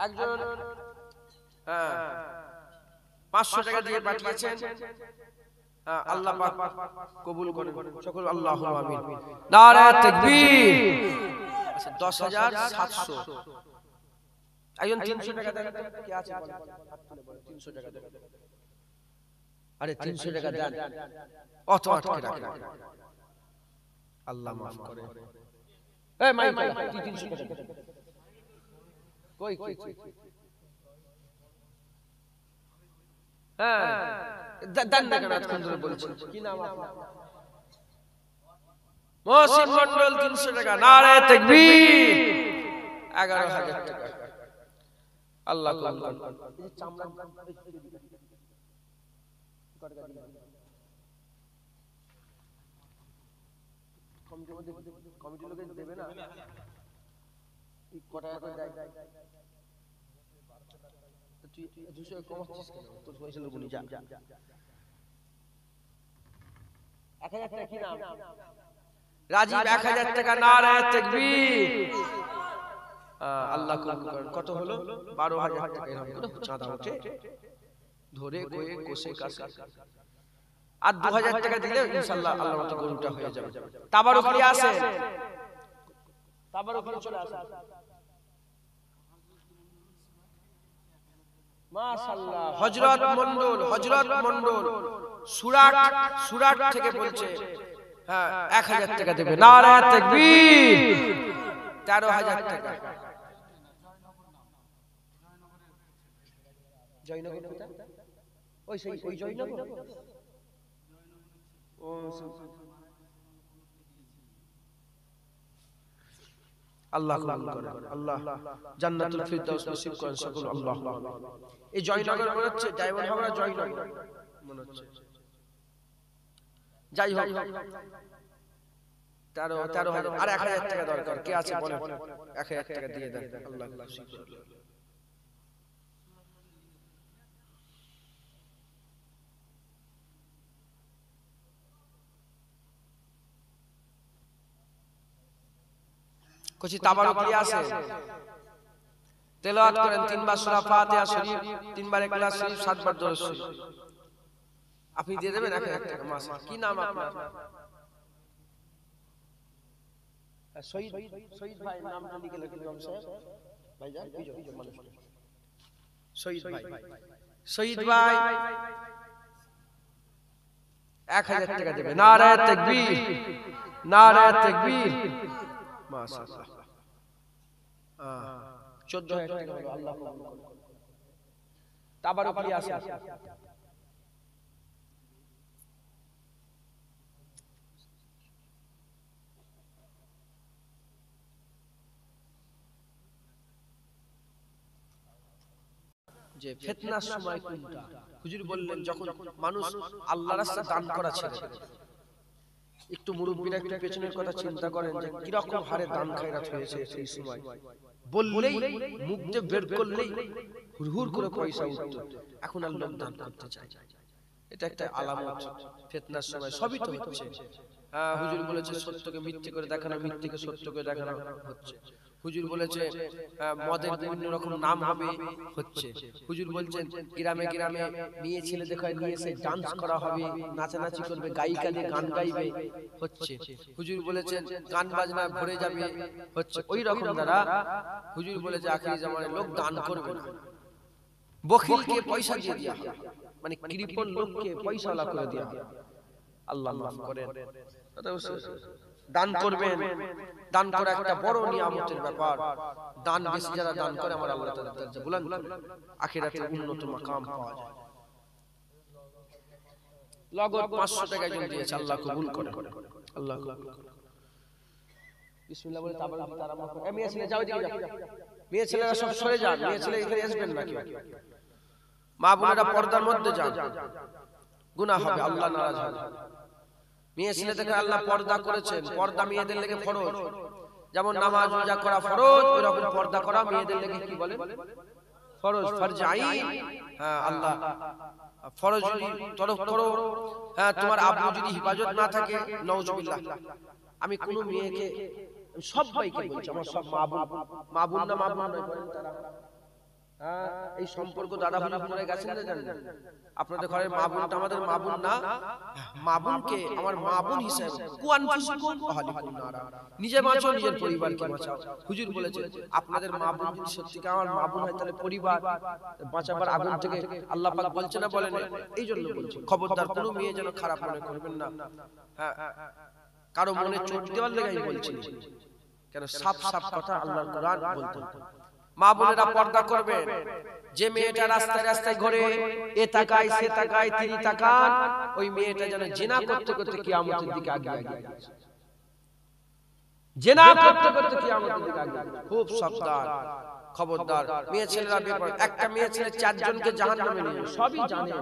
একজন 500 টাকা দিয়ে পাঠিয়েছেন। আল্লাহ পাক কবুল করেন সকল, আল্লাহু আমিন। নারায়ে তাকবীর। আচ্ছা 10700। একজন 300 টাকা দেন। কে আছে বলেন? 300 টাকা দেন। আরে 300 টাকা দেন, অত আটকে রাখেন। আল্লাহ মাফ করে। এই মাইক তুই 300 টাকা দে। কই হ্যাঁ দেন না কেন? এতক্ষণ ধরে বলছি। কি নাম আপনার? মহসিন মন্ডল 300 টাকা। নারায়ে তাকবীর। 11000 টাকা। আল্লাহ কবুল করুন। এই চামড়া কমিটি লোকে দেবে না? এই কটা করে দেয়। তুই 200 কমাচ্ছিস কেন? তোর পয়সা লোক নি, যা 1000 টাকা। কি নাম? রাজীব 1000 টাকা। নারায়ে তাকবীর। আল্লাহ কবুল করেন। কত হলো? 12000 টাকা। এরকম করে চাঁদা ওঠে, ধরে কয়ে কোষে কাছে। আর 2000 টাকা দিলে ইনশাআল্লাহ আল্লাহর মতো গরুটা হয়ে যাবে। তাবারুক নিয়ে আসে, তাবারুক নিয়ে চলে আসে। মাশাআল্লাহ। হযরত মন্ডল সুরাট থেকে বলছে হ্যাঁ 1000 টাকা দেবে। নারায়ে তাকবীর। 13000 টাকা। জয়নগর কোথায়? ওই জয়নগর। ও আল্লাহ কবুল করেন। আল্লাহ জান্নাতুল ফিরদাউস নসিব করেন সকল। আল্লাহ এই জয়নগর মনে হচ্ছে ডায়মন্ড হাবড়া জয়নগর মনে হচ্ছে। যাই হোক 13000 আর 1000 টাকা দরকার। কে আছে বলেন? 1000 টাকা দিয়ে দেন। আল্লাহ খুশি করবে। कुछ ताबारुक लिया से তেলাওয়াত করেন 3 বার সূরা ফাতিহা শরীফ 3 বার ইখলাস শরীফ 7 বার দরুদ শরীফ আপনি দিয়ে দেবেন এক টাকা মাস কি নাম আপনার শহীদ শহীদ ভাই নামটা লিখে লিখে ইমাম সাহেব ভাইজান এই যে মানুষ শহীদ ভাই 1000 টাকা দেবে নারে তাকবীর মাশাআল্লাহ 14000 টাকা হলো আল্লাহ কবুল করুন তাবারুক লিয়া আছে যে ফিতনার সময় কোনটা হুজুর বললেন যখন মানুষ আল্লাহর রাস্তায় দান করা ছেড়ে দেয় একটু মুরব্বিরা একটু পেছনের কথা চিন্তা করেন যে কি রকম হারে দান খয়রাত হয়েছে সেই সময় বললেই মুখ দিয়ে বের করলেই হুরহুর করে পয়সা উঠতো এখন আর লোক দান করতে চায় এটা একটা আলামত ফিতনার সময় সবই তো হচ্ছে হুজুর বলেছে সত্যকে মিথ্যে করে দেখানো মিথ্যেকে সত্য করে দেখানো হচ্ছে হুজুর বলেছে মদের বিভিন্ন রকম নাম হবে হচ্ছে হুজুর বলছেন গ্রামে গ্রামে মেয়ে ছেলে দেখায় নিয়ে এসে ডান্স করা হবে নাচানাচি করবে গায়িকা দিয়ে গান গাইবে হচ্ছে হুজুর বলেছেন গান বাজনা ভরে যাবে হচ্ছে ওই রকম দ্বারা হুজুর বলেছে আখিরি জামানায় লোক দান করবে না বখিলকে পয়সা দিয়ে দেয়া হবে মানে কৃপণ লোককে পয়সাওয়ালা করে দেয়া হবে আল্লাহ মাফ করেন দান করবেন দান করা একটা বড় নিয়ামতের ব্যাপার দান বেশি যারা দান করে আমার আল্লাহ তাআলা দরজা বুলন্দ করে আখিরাতে উন্নত মাকাম পাওয়া যায় লাগত 500 টাকা জন দিয়েছে আল্লাহ কবুল করে আল্লাহ কবুল করে বিসমিল্লাহ বলে তাবারক আরম্ভ করে মেয়ে ছেলে যাও দিকে যাও মেয়ে ছেলেরা সব সরে যান মেয়ে ছেলে এখানে আসবেন না কেউ মা বোনেরা পর্দার মধ্যে যান গুনাহ হবে আল্লাহ নারাজ হবে মেয়ে ছেলে থেকে আল্লাহ পর্দা করেছেন পর্দা মেয়েদের লেগে ফরজ যেমন নামাজ রোজা করা ফরজ ওইরকম পর্দা করা মেয়েদের লেগে কি বলে ফরজ ফরজ আইন আল্লাহ ফরজ তরফ করো তোমার আব্বু যদি হিফাজত না থাকে নাউজুবিল্লাহ আমি কোন মেয়েকে সবাইকে বলছি আমার সব মা বোন না বলেন তারা এই সম্পর্ক দাদা হুজুর করে গেছেন না জানেন আপনাদের ঘরের মা বোনটা আমাদের মা বোন না মা বোনকে আমার মা বোন হিসেবে কুয়ানফুসুকুম আহলিকুম নারা নিজে বাঁচো নিজের পরিবারকে বাঁচাও হুজুর বলেছেন আপনাদের মা বোন যদি সত্যিকার আমার মা বোন হয় তাহলে পরিবার বাঁচাবার আগুন থেকে আল্লাহ পাক বলছেন না বলেন এইজন্য বলছি খবরদার কোনো মেয়ে যেন খারাপ মনে করবেন না কারো মনে চোট দেওয়ার লাগাই বলছি কেন সাফ সাফ কথা আল্লাহর কোরআন বলতেন মা বোনেরা পর্দা করবেন যে মেয়েটা রাস্তায় রাস্তায় ঘুরে এ তাকায় সে তাকায় তিনি তাকান ওই মেয়েটা যেন জিনা করতে করতে কিয়ামতের দিকে এগিয়ে যাচ্ছে জিনা করতে করতে কিয়ামতের দিকে এগিয়ে যাচ্ছে খুব সাবধান খবরদার মেয়ে ছেলেরা বেপর একটা মেয়ে ছেলে চারজনকে জাহান্নামে নিয়ে সবই জানে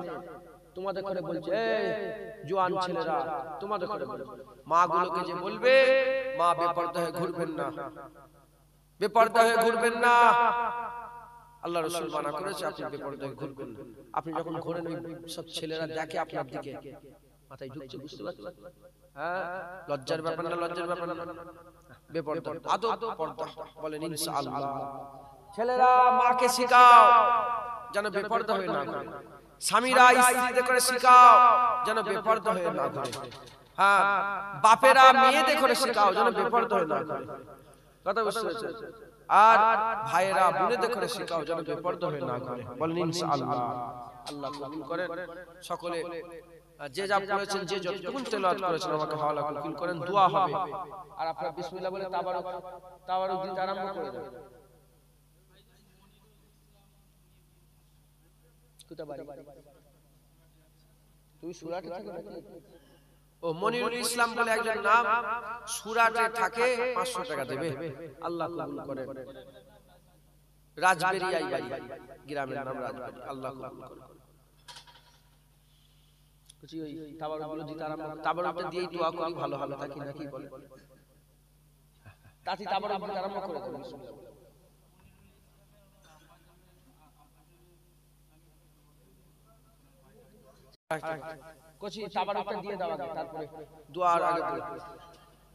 তোমাদের করে বলছে এই জওয়ান ছেলেরা তোমাদের করে বলবে মা গুলোকে যে বলবে মা বেপরদা হয়ে ঘুরবেন না বেপরদা হয়ে ঘুরবেন না আল্লাহ রাসূল মানা করেছে আপনি বেপরদা হয়ে ঘুরবেন না আপনি যখন ঘোরেন ওই সব ছেলেরা দেখে আপনার দিকে মাথায় ঢুকছে বুঝতে পারছেন লজ্জার ব্যাপার না লজ্জার ব্যাপার না বেপরদা আদব পর্দা বলেন ইনশাআল্লাহ ছেলেরা মাকে শেখাও যেন বেপরদা হয়ে না ঘুরে স্বামীরা স্ত্রীদের করে শেখাও যেন বেপরদা হয়ে না ঘুরে বাপেরা মেয়েদের করে শেখাও যেন বেপরদা হয়ে না ঘুরে কথা বুঝতে পেরেছেন আর ভাইয়েরা বোনেদের করে শেখাও যেন বেপরদা হয়ে না ঘুরে বলেন ইনশাআল্লাহ আল্লাহ কবুল করেন সকলে যে যা পড়েছেন যে যতটুকু তেলাওয়াত করেছেন আমাকে হাওয়ালা কবুল করেন দোয়া হবে আর আপনারা বিসমিল্লাহ বলে তাবারুক দিতে আরম্ভ করে দেন তুই সূরাতে থাকে নাকি ও মনিরুল ইসলাম বলে একজন নাম সূরাতে থাকে 500 টাকা দেবে আল্লাহ কবুল করেন রাজবেরিয়াই বাড়ি গ্রামের নাম রাজবেরি আল্লাহ কবুল করেন কিছু ওই তাবারুকগুলো দিতে আরম্ভ তাবারুকটা দিয়েই দোয়া করি ভালো হবে নাকি নাকি বলে তাতি তাবারুক দিতে আরম্ভ করে দেন বিসমিল্লাহ কোচি তাবারুকটা দিয়ে দাও আগে তারপরে দোয়ার আগে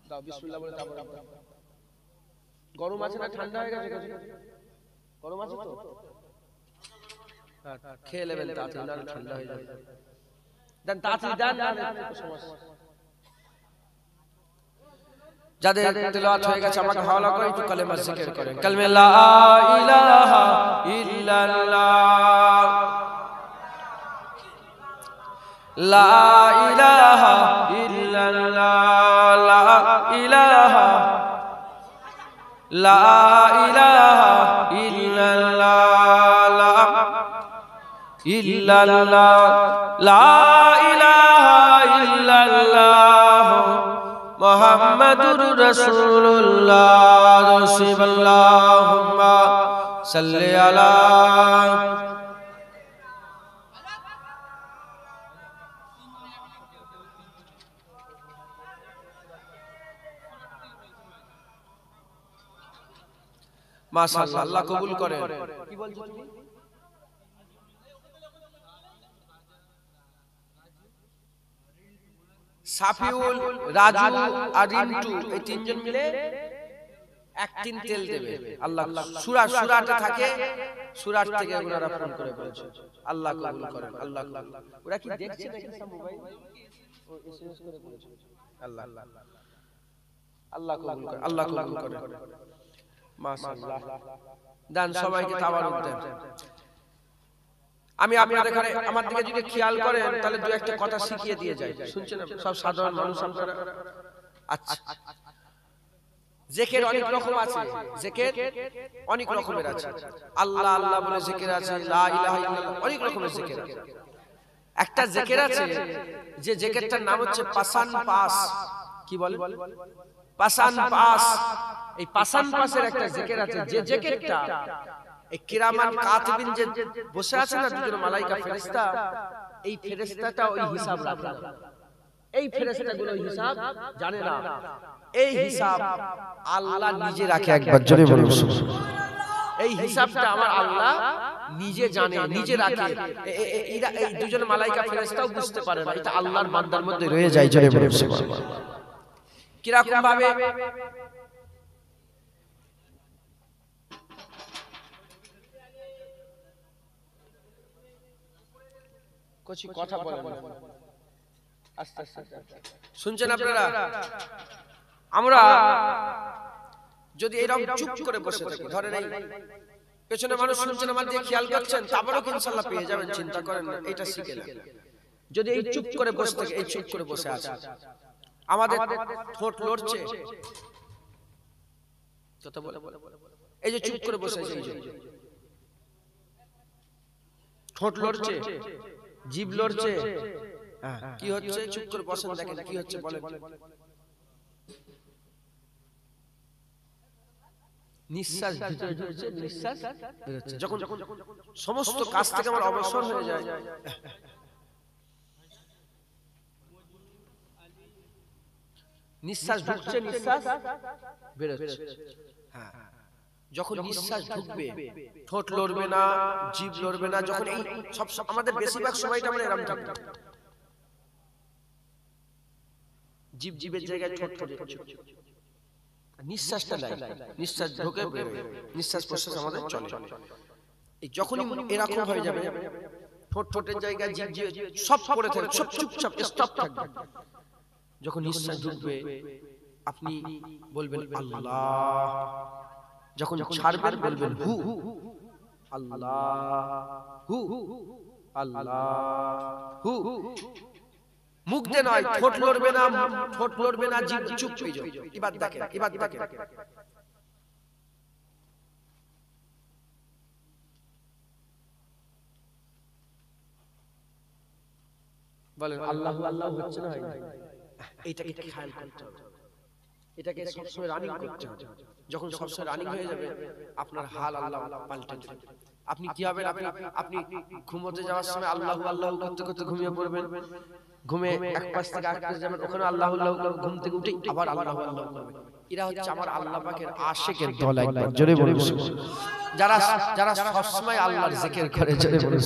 দাও বিসমিল্লাহ বলে তাবারুক গরম আছে না ঠান্ডা হয়ে গেছে? গরম আছে তো, খেয়ে নেবেন তাড়াতাড়ি, না ঠান্ডা হয়ে যাবে। দেন তাড়াতাড়ি দেন। যাদের তেলাওয়াত হয়ে গেছে আমাকে হাওলা করে একটু কালেমা জিকির করেন। কালমে লা ইলাহা ইল্লাল্লাহ, লা ইলাহা ইল্লাল্লাহ, লা ইলাহা, লা ইলাহা ইল্লাল্লাহ, ইল্লাল্লাহ, লা ইলাহা ইল্লাল্লাহ, মুহাম্মাদুর রাসূলুল্লাহ। আল্লাহুম্মা সাল্লি আলা মাশাআল্লাহ, আল্লাহ কবুল করেন। কি বলছো তুমি? সাফিউল, রাজু আর রিন্টু এই তিনজন মিলে এক টিন তেল দেবে। আল্লাহ সুরাটে থাকে, সুরাট থেকে ওনারা ফোন করে বলছে আল্লাহ কবুল করেন। আল্লাহ, ওরা কি দেখছে নাকি সব মোবাইল ও এসএমএস করে বলছে আল্লাহ আল্লাহ কবুল করেন, আল্লাহ কবুল করেন। মাশাআল্লাহ, দান সবাইকে তাবারুক দেন। আমি আপনাদের ঘরে আমার দিকে যদি খেয়াল করেন তাহলে দুই একটা কথা শিখিয়ে দিয়ে যাই, শুনছেন সব সাধারণ মানুষ আপনারা। আচ্ছা, জিকির অনেক রকম আছে, জিকির অনেক রকমের আছে। আল্লাহ আল্লাহ বলে জিকির আছে, লা ইলাহা ইল্লাল্লাহ, অনেক রকমের জিকির আছে। একটা জিকির আছে যে জিকিরটার নাম হচ্ছে পাসান পাস। কি বলে? পাসান পাস। এই পাসান পাসের একটা জিকির আছে, যে জিকিরটা এই কিরামান কাতিবিন যে বসে আছে না, দুজন মালাইকা ফেরেশতা, এই ফেরেশতাটা ওই হিসাব রাখে। এই ফেরেশতাগুলো হিসাব জানে না, এই হিসাব আল্লাহ নিজে রাখে। একবার জোরে বলুন সুবহানাল্লাহ। এই হিসাবটা আমার আল্লাহ নিজে জানে, নিজে রাখে। এই দুজন মালাইকা ফেরেশতাও বুঝতে পারে না, এটা আল্লাহর বান্দার মধ্যে রয়ে যায়। জোরে বলুন সুবহানাল্লাহ। কিরকম ভাবে? কথা বলেন, আস্তে আস্তে শুনছেন আপনারা? আমরা যদি এরকম চুপ করে বসে থাকি, ধরেন এই পেছনে মানুষ শুনছেন, আমার দিকে খেয়াল করছেন, তারপরেও ইনশাআল্লাহ পেয়ে যাবেন, চিন্তা করেন না, এটা শিখে নেন। যদি এই চুপ করে বসে থাকি, এই চুপ করে বসে আছে, আমাদের ঠোঁট লড়ছে, কথা বলে, এই যে চুপ করে বসে আছে, এই যে ঠোঁট লড়ছে, জিভ লড়ছে, কি হচ্ছে? চুপ করে বসেন, দেখেন কি হচ্ছে বলেন। নিঃশ্বাস ভিতরে ঢুকছে, নিঃশ্বাস বের হচ্ছে। যখন সমস্ত কাজ থেকে আমার অবসর হয়ে যায়, নিঃশ্বাস ঢুকছে, নিঃশ্বাস বের হচ্ছে। হ্যাঁ, যখন নিঃশ্বাস ঢুকবে ঠোঁট লড়বে না, জিভ লড়বে না। যখন এই সব আমাদের বেশিরভাগ সময়টা আমরা এরকম থাকবে, জিভ জিভের জায়গায় ঠোঁট লড়ছে, নিঃশ্বাসটা নাই, নিঃশ্বাস ঢোকে বের হয়, নিঃশ্বাস প্রশ্বাস আমাদের চলে। এই যখনই এরকম হয়ে যাবে, ঠোঁট ঠোঁটের জায়গায় জিভ জিভ সব পড়ে থাকবে, সব চুপচাপ স্টপ থাকবে। যখন নিঃশ্বাস ঢুকবে আপনি বলবেন আল্লাহ, যখন ছাড়বেন বলবেন হু আল্লাহ, হু আল্লাহ, হু। মুখ দিয়ে নয়, ঠোঁট লড়বে না, ঠোঁট লড়বে না, জিভ চুপ হয়ে যাবে। এবার দেখেন, এবার দেখেন, বলেন আল্লাহ আল্লাহ হচ্ছে না? এইটাকে খেয়াল করতে হবে, এটাকে সবসময় রানিং করতে হবে। যখন সবসময় রানিং হয়ে যাবে আপনার হাল আল্লাহ পাল্টে দেবে। আপনি কি হবেন? আপনি ঘুমোতে যাওয়ার সময় আল্লাহ আল্লাহ করতে করতে ঘুমিয়ে পড়বেন, ঘুমে এক পাশ থেকে আরেক পাশে যাবেন, ওখানে আল্লাহ আল্লাহ, ঘুম থেকে উঠে আবার আল্লাহ আল্লাহ করবেন। এরা হচ্ছে আমার আল্লাহ পাকের আশিকের দল। একবার জোরে বলুন যারা যারা সবসময় আল্লাহর জিকির করে, জোরে বলুন।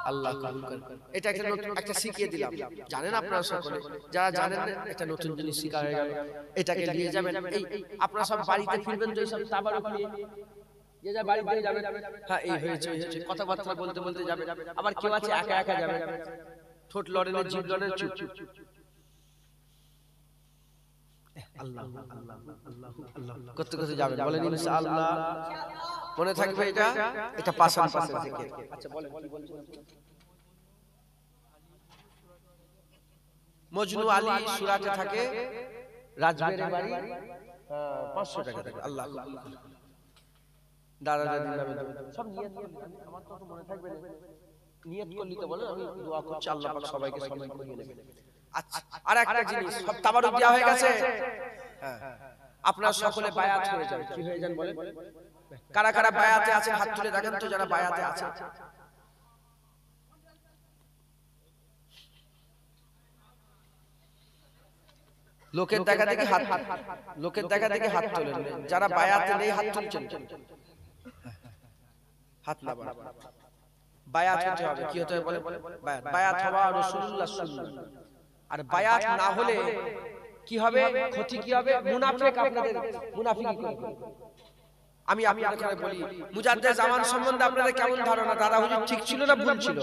আল্লাহ কবুল করে। এটা একটা নতুন একটা শিখিয়ে দিলাম, জানেন আপনারা সকলে, যারা জানেন না একটা নতুন জিনিস শিখা হয়ে গেল। এটাকে নিয়ে যাবেন, এই আপনারা সব বাড়িতে ফিরবেন তো এইসব তাবারুক নিয়ে, যে যা বাড়িতে যাবেন, হ্যাঁ এই হয়েছে ওই হয়েছে কথাবার্তা বলতে বলতে যাবে। আবার কেউ আছে একা একা যাবে, ঠোঁট লড়ে না জিভ লড়ে চুপ চুপ আল্লাহ আল্লাহ আল্লাহ আল্লাহ করতে করতে যাবেন। বলেন ইনশাআল্লাহ, মনে থাকবে এটা, এটা পাশাপাশি জিকির। আচ্ছা বলেন কি বলছেন? মজনু আলী সুরাটে থাকে, রাজবাড়ির বাড়ি, 500 টাকা থাকে। আল্লাহ দাদা দাদি নামে সব নিয়ত করে, আমার তো মনে থাকবে না, নিয়ত করলি তো বলেন, আমি দোয়া করছি আল্লাহ পাক সবাইকে সমান করে নেবেন। আচ্ছা আর একটা জিনিস, সব তাবারুক দেওয়া হয়ে গেছে, হ্যাঁ আপনারা সকলে বায়াত হয়ে যান। কি হয়ে যান বলেন? কারা কারা বায়াতে আছেন হাত তুলে দেখেন তো, যারা বায়াতে আছেন। লোকের দেখা দেখি হাত, লোকের দেখা দেখি হাত তোলেন, যারা বায়াতে নেই হাত তুলছেন, হাত না বাড়ান। বায়াত হতে হবে, কি হতে হবে বলে? বায়াত। বায়াত হওয়া রাসূলুল্লাহ সুন্নাহ। আর বায়াত না হলে কি হবে, ক্ষতি কি হবে? মুনাফিক, আপনাদের মুনাফিকি করবে। আমি আপনাদের বলি, মুজাদ্দেদ জামান সম্বন্ধে আপনাদের কেমন ধারণা? দাদা হুজুর ঠিক ছিল না ভুল ছিল?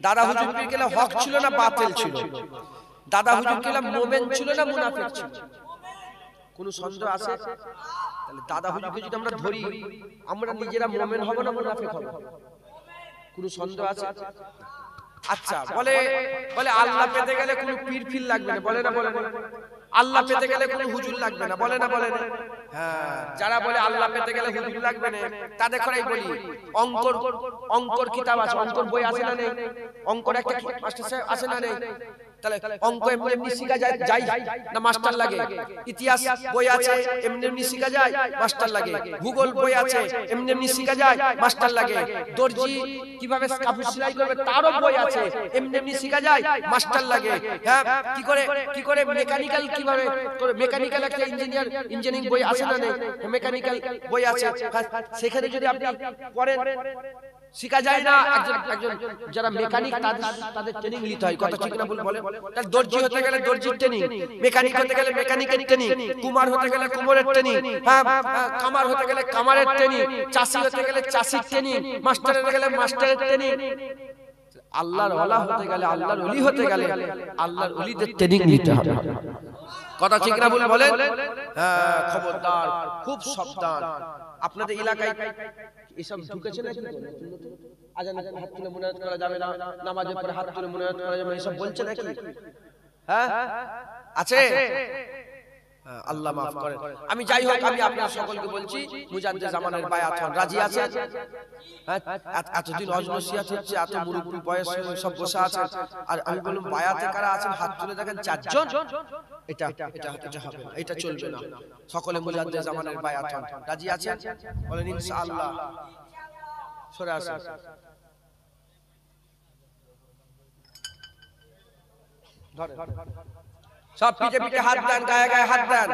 দাদা হুজুর পীর কেলা হক ছিল না বাতিল ছিল? দাদা হুজুর কেলা মুমিন ছিল না মুনাফিক ছিল? কোনো সন্দেহ আছে? তাহলে দাদা হুজুরকে যদি আমরা ধরি, আমরা নিজেরা মুমিন হব না মুনাফিক হব? কোনো সন্দেহ আছে? আচ্ছা বলে বলে আল্লাহ পেতে গেলে কোনো পীর ফির লাগবে না, বলে না বলে না? আল্লাহ পেতে গেলে কোনো হুজুর লাগবে না, বলে না বলে না? হ্যাঁ, যারা বলে আল্লাহ পেতে গেলে হুজুর লাগবে না, তাদের করাই বলি, অঙ্কর কিতাব আছে, অঙ্কর বই আছে না নেই? অঙ্কর একটা মাস্টার সাহেব আছে না নেই? তাহলে অঙ্ক এমনি এমনি শিখা যায় না মাস্টার লাগে? ইতিহাস বই আছে, এমনি এমনি শিখা যায়, মাস্টার লাগে? ভূগোল বই আছে, এমনি এমনি শিখা যায়, মাস্টার লাগে? দর্জি কিভাবে কাপড় সেলাই করবে তারও বই আছে, এমনি এমনি শিখা যায়, মাস্টার লাগে? হ্যাঁ, কি করে মেকানিক্যাল কিভাবে করে, মেকানিক্যাল একটা ইঞ্জিনিয়ারিং বই আছে না নেই? মেকানিক্যাল বই আছে, সেখানে যদি আপনি পড়েন শিখা যায় না। একজন যারা মেকানিক তাদের ট্রেনিং নিতে হয়, কথা ঠিক না ভুল বলেন? তাহলে দর্জি হতে গেলে দর্জির ট্রেনিং, মেকানিক হতে গেলে মেকানিকের ট্রেনিং, কুমার হতে গেলে কুমারের ট্রেনিং, হ্যাঁ কামার হতে গেলে কামারের ট্রেনিং, চাষি হতে গেলে চাষির ট্রেনিং, মাস্টার হতে গেলে মাস্টারের ট্রেনিং। আল্লাহর ওয়ালা হতে গেলে, আল্লাহর ওলি হতে গেলে আল্লাহর ওলিদের ট্রেনিং নিতে হবে, কথা ঠিক না ভুল বলেন? হ্যাঁ খবরদার, খুব সাবধান। আপনাদের এলাকায় এসব ঢুকেছে নাকি? আজানে হাত তুলে মুনাজাত করা যাবে না, নামাজের পরে হাত তুলে মুনাজাত করা যাবে না, এসব বলছে নাকি? হ্যাঁ আছে? আল্লাহ মাফ করেন। আমি যাই হোক, আমি আপনাদের সকলকে বলছি, মুজাদ্দেদ জামানের বায়াত হন, রাজি আছেন? এতদিন অজনসিয়াত হচ্ছে, এত মুরব্বি বয়স সব বসে আছেন, আর আমি বললাম বায়াতে কারা আছেন হাত তুলে দেখেন, 4 জন। এটা হবে না, এটা চলবে না। সকলে মুজাদ্দেদ জামানের বায়াত হন, রাজি আছেন? বলেন ইনশাআল্লাহ। সরে আসেন। সব পিঠে পিঠে হাত দেন, গায়ে গায়ে হাত দেন,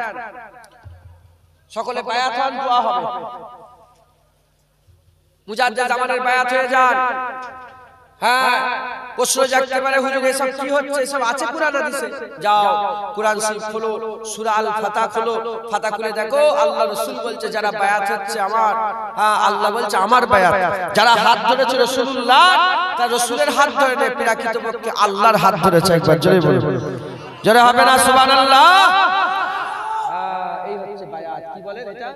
সকলে বায়াত হন, দোয়া হবে। মুজাদ্দেদ জামানের বায়াত হয়ে যান। হ্যাঁ প্রশ্ন জাগতে পারে, হুজুর এসব কি হচ্ছে? এসব আছে কুরআন হাদিসে? যাও কুরআন শরীফ খোলো, সূরা আল ফাতা খোলো, ফাতা খুলে দেখো আল্লাহ রাসূল বলছে যারা বায়াত হচ্ছে আমার, হ্যাঁ আল্লাহ বলছে আমার বায়াত। যারা হাত ধরেছে রাসূলুল্লাহ, তার রাসূলের হাত ধরে নেই, প্রকৃতপক্ষে আল্লাহর হাত ধরেছে। একবার জোরে বলুন, জোরে হবে না সুবহানাল্লাহ? এই হচ্ছে বায়াত। কি বলেন এটা?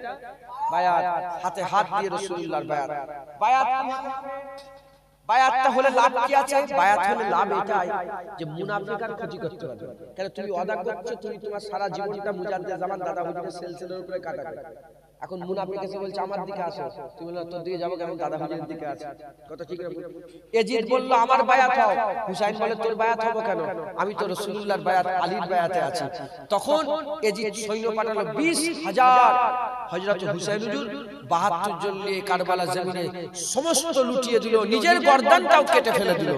বায়াত, হাতে হাত দিয়ে রাসূলুল্লাহর বায়াত। বায়াত বায়াতটা হলে লাভ কি আছে? বায়াত হলে লাভ এটাই যে মুনাফিক আর ক্ষতি করতে পারবে। কারণ তুমি ওয়াদা করছো, তুমি তোমার সারা জীবনটা মুজাদ্দেদ জামান দাদা হুজুরের সিলসিলার উপরে কাটাবে। এখন মুনাফিক এসে বলছে আমার দিকে আসো, তুমি বললে তোর দিকে যাবো কেন, দাদা হুজুরের দিকে আছে, কথা ঠিক না? ইয়াজিদ বলল আমার বায়াত হও, হুসাইন বলে তোর বায়াত হবো কেন, আমি তো রাসূলুল্লাহর বায়াত, আলীর বায়াতে আছি। তখন ইয়াজিদ সৈন্য পাঠালো 20,000, হযরত হুসাইন হুজুর 72 জন নিয়ে কারবালা জমিনে সমস্ত লুটিয়ে দিল, নিজের গর্দানটাও কেটে ফেলে দিল,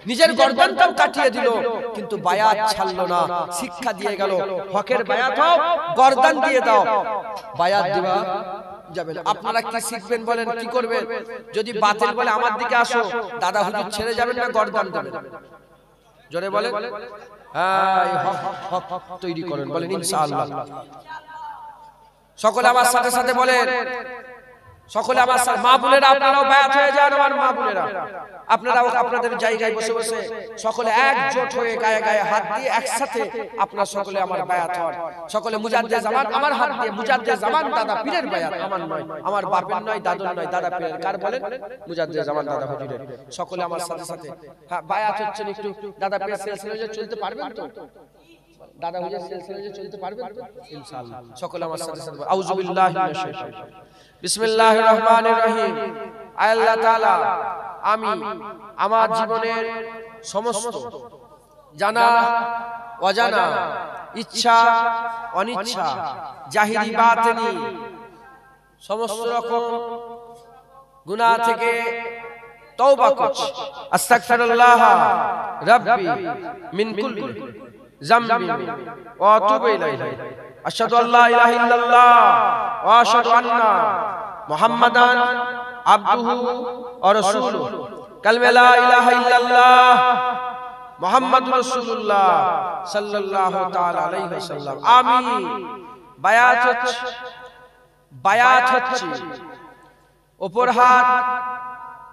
নিজের গর্দানটাও কাটিয়ে দিল, কিন্তু বায়াত ছাড়লো না। শিক্ষা দিয়ে গেল, হকের বায়াত হও, গর্দান দিয়ে দাও। বায়াত দিবা যাবে না। আপনারা কি শিখবেন বলেন, কি করবেন? যদি বাতিল বলে আমার দিকে আসো, দাদা হুজুর ছেড়ে যাবেন না গর্দান দেবেন? জোরে বলেন। হ্যাঁ, হক তৈরি করেন, বলেন ইনশাআল্লাহ। সকলে আমার সাথে সাথে বলেন, সকলে আমার সাথে, মা বোনেরা আপনারাও বায়াত হয়ে যান। আমার মা বোনেরা আপনারাও আপনাদের জায়গায় বসে বসে সকলে একজোট হয়ে গায়ে গায়ে হাত দিয়ে একসাথে আপনারা সকলে আমার বায়াত হন। সকলে মুজাদ্দেদ জামান আমার হাত দিয়ে, মুজাদ্দেদ জামান দাদা পীরের বায়াত, আমার নয়, আমার বাপের নয়, দাদুর নয়, দাদা পীরের। কার বলেন? মুজাদ্দেদ জামান দাদা হুজুরের। সকলে আমার সাথে সাথে হ্যাঁ বায়াত হচ্ছেন। একটু দাদা পীরের সিলসিলায় চলতে পারবেন তো? দাদা হুজুর সিলসিলায় চলতে পারবেন তো ইনশাআল্লাহ? সকলে আমার সাথে সাথে আউযু বিল্লাহি মিনাশ শাইতানির রাজিম, বিসমিল্লাহির রহমানির রহিম। আল্লাহ তাআলা আমি আমার জীবনের সমস্ত জানা অজানা, ইচ্ছা অনিচ্ছা, জাহিরি বাতিনি সমস্ত রকম গুনাহ থেকে তওবা করছি। আস্তাগফিরুল্লাহ রাব্বি মিন কুল্লি যামবি ওয়া আতুবু ইলাইহি। আশহাদু আল্লা ইলাহা ইল্লাল্লাহ ওয়া আশহাদু আন্না মুহাম্মাদান আবদুহু ওয়া রাসূলুহু। কালমা লা ইলাহা ইল্লাল্লাহ মুহাম্মাদুর রাসূলুল্লাহ সাল্লাল্লাহু তাআলা আলাইহি ওয়াসাল্লাম। আমি বায়াত হচ্ছি উপর হাত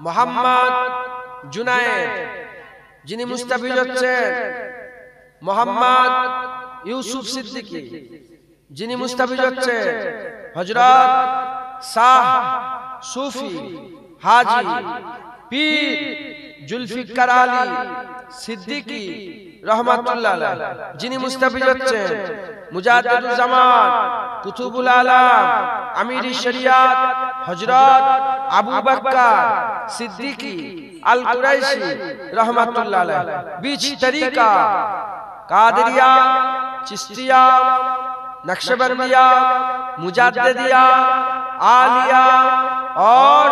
মোহাম্মদ জুনায়েদ, যিনি মুস্তাফিজ হচ্ছেন মোহাম্মদ ইউসুফ সিদ্দিকী, যিনি মুস্তাফিজ হচ্ছেন হযরত শাহ সুফি হাজী পীর জুলফিকার আলী সিদ্দিকী রহমাতুল্লাহ আলাইহি, যিনি মুস্তাফিজ হচ্ছেন মুজাদ্দিদুল জামান কুতুবুল আলাম আমির শরিয়াত হযরত আবু বকর সিদ্দিকী আল কুরাইশি রহমাতুল্লাহ আলাইহি। बीच तरीका कादरिया, चिश्तिया, नक्शबंदिया, मुजाद्दिदिया, आलिया और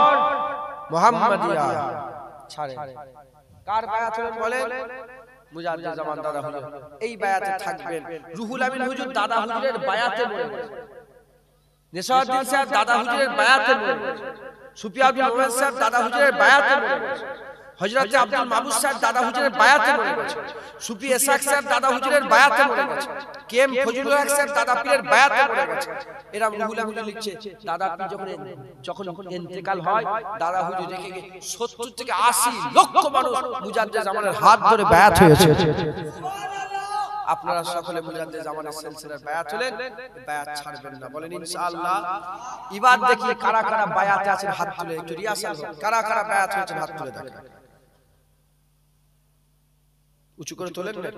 मुहम्मदिया ছাড়ে। কার বায়াত হলেন বলেন? মুজাদ্দিদ জামান দাদা হুজুর। এই বায়াতে থাকবেন। রুহুল আমিন হুজুর দাদা হুজুরের বায়াতে মরে গেছে। নেসাউদ্দিন সাহেব দাদা হুজুরের বায়াতে মরে গেছে। সুফি আব্দুল মোমেন সাহেব দাদা হুজুরের বায়াতে মরে গেছে। হযরত আব্দুল মাহবুব সাহেব দাদা হুজুরের বায়াতে মরে গেছে। সুফি ইসহাক সাহেব দাদা হুজুরের বায়াতে মরে গেছে। কেএম ফজলুল হক সাহেব দাদা পীরের বায়াতে মরে গেছে। এরা রুহুল আমিন লিখছে দাদা পীর যখন ইন্তেকাল হয়, দাদা হুজুর রেখে 70 থেকে 80 লক্ষ মানুষ মুজাদ্দিদ জামানের হাত ধরে বায়াত হয়েছে। আপনারা সকলে মুজাদ্দিদ জামানের সিলসিলার বায়াত হলেন, বায়াত ছাড়বেন না, বলেন ইনশাআল্লাহ। এবার দেখি কারা কারা বায়াতে আছেন, হাত তুলে একটু রিয়াসাল হোক। কারা কারা বায়াত হয়েছেন হাত তুলে দেখেন, উঁচু করে তোলেন না।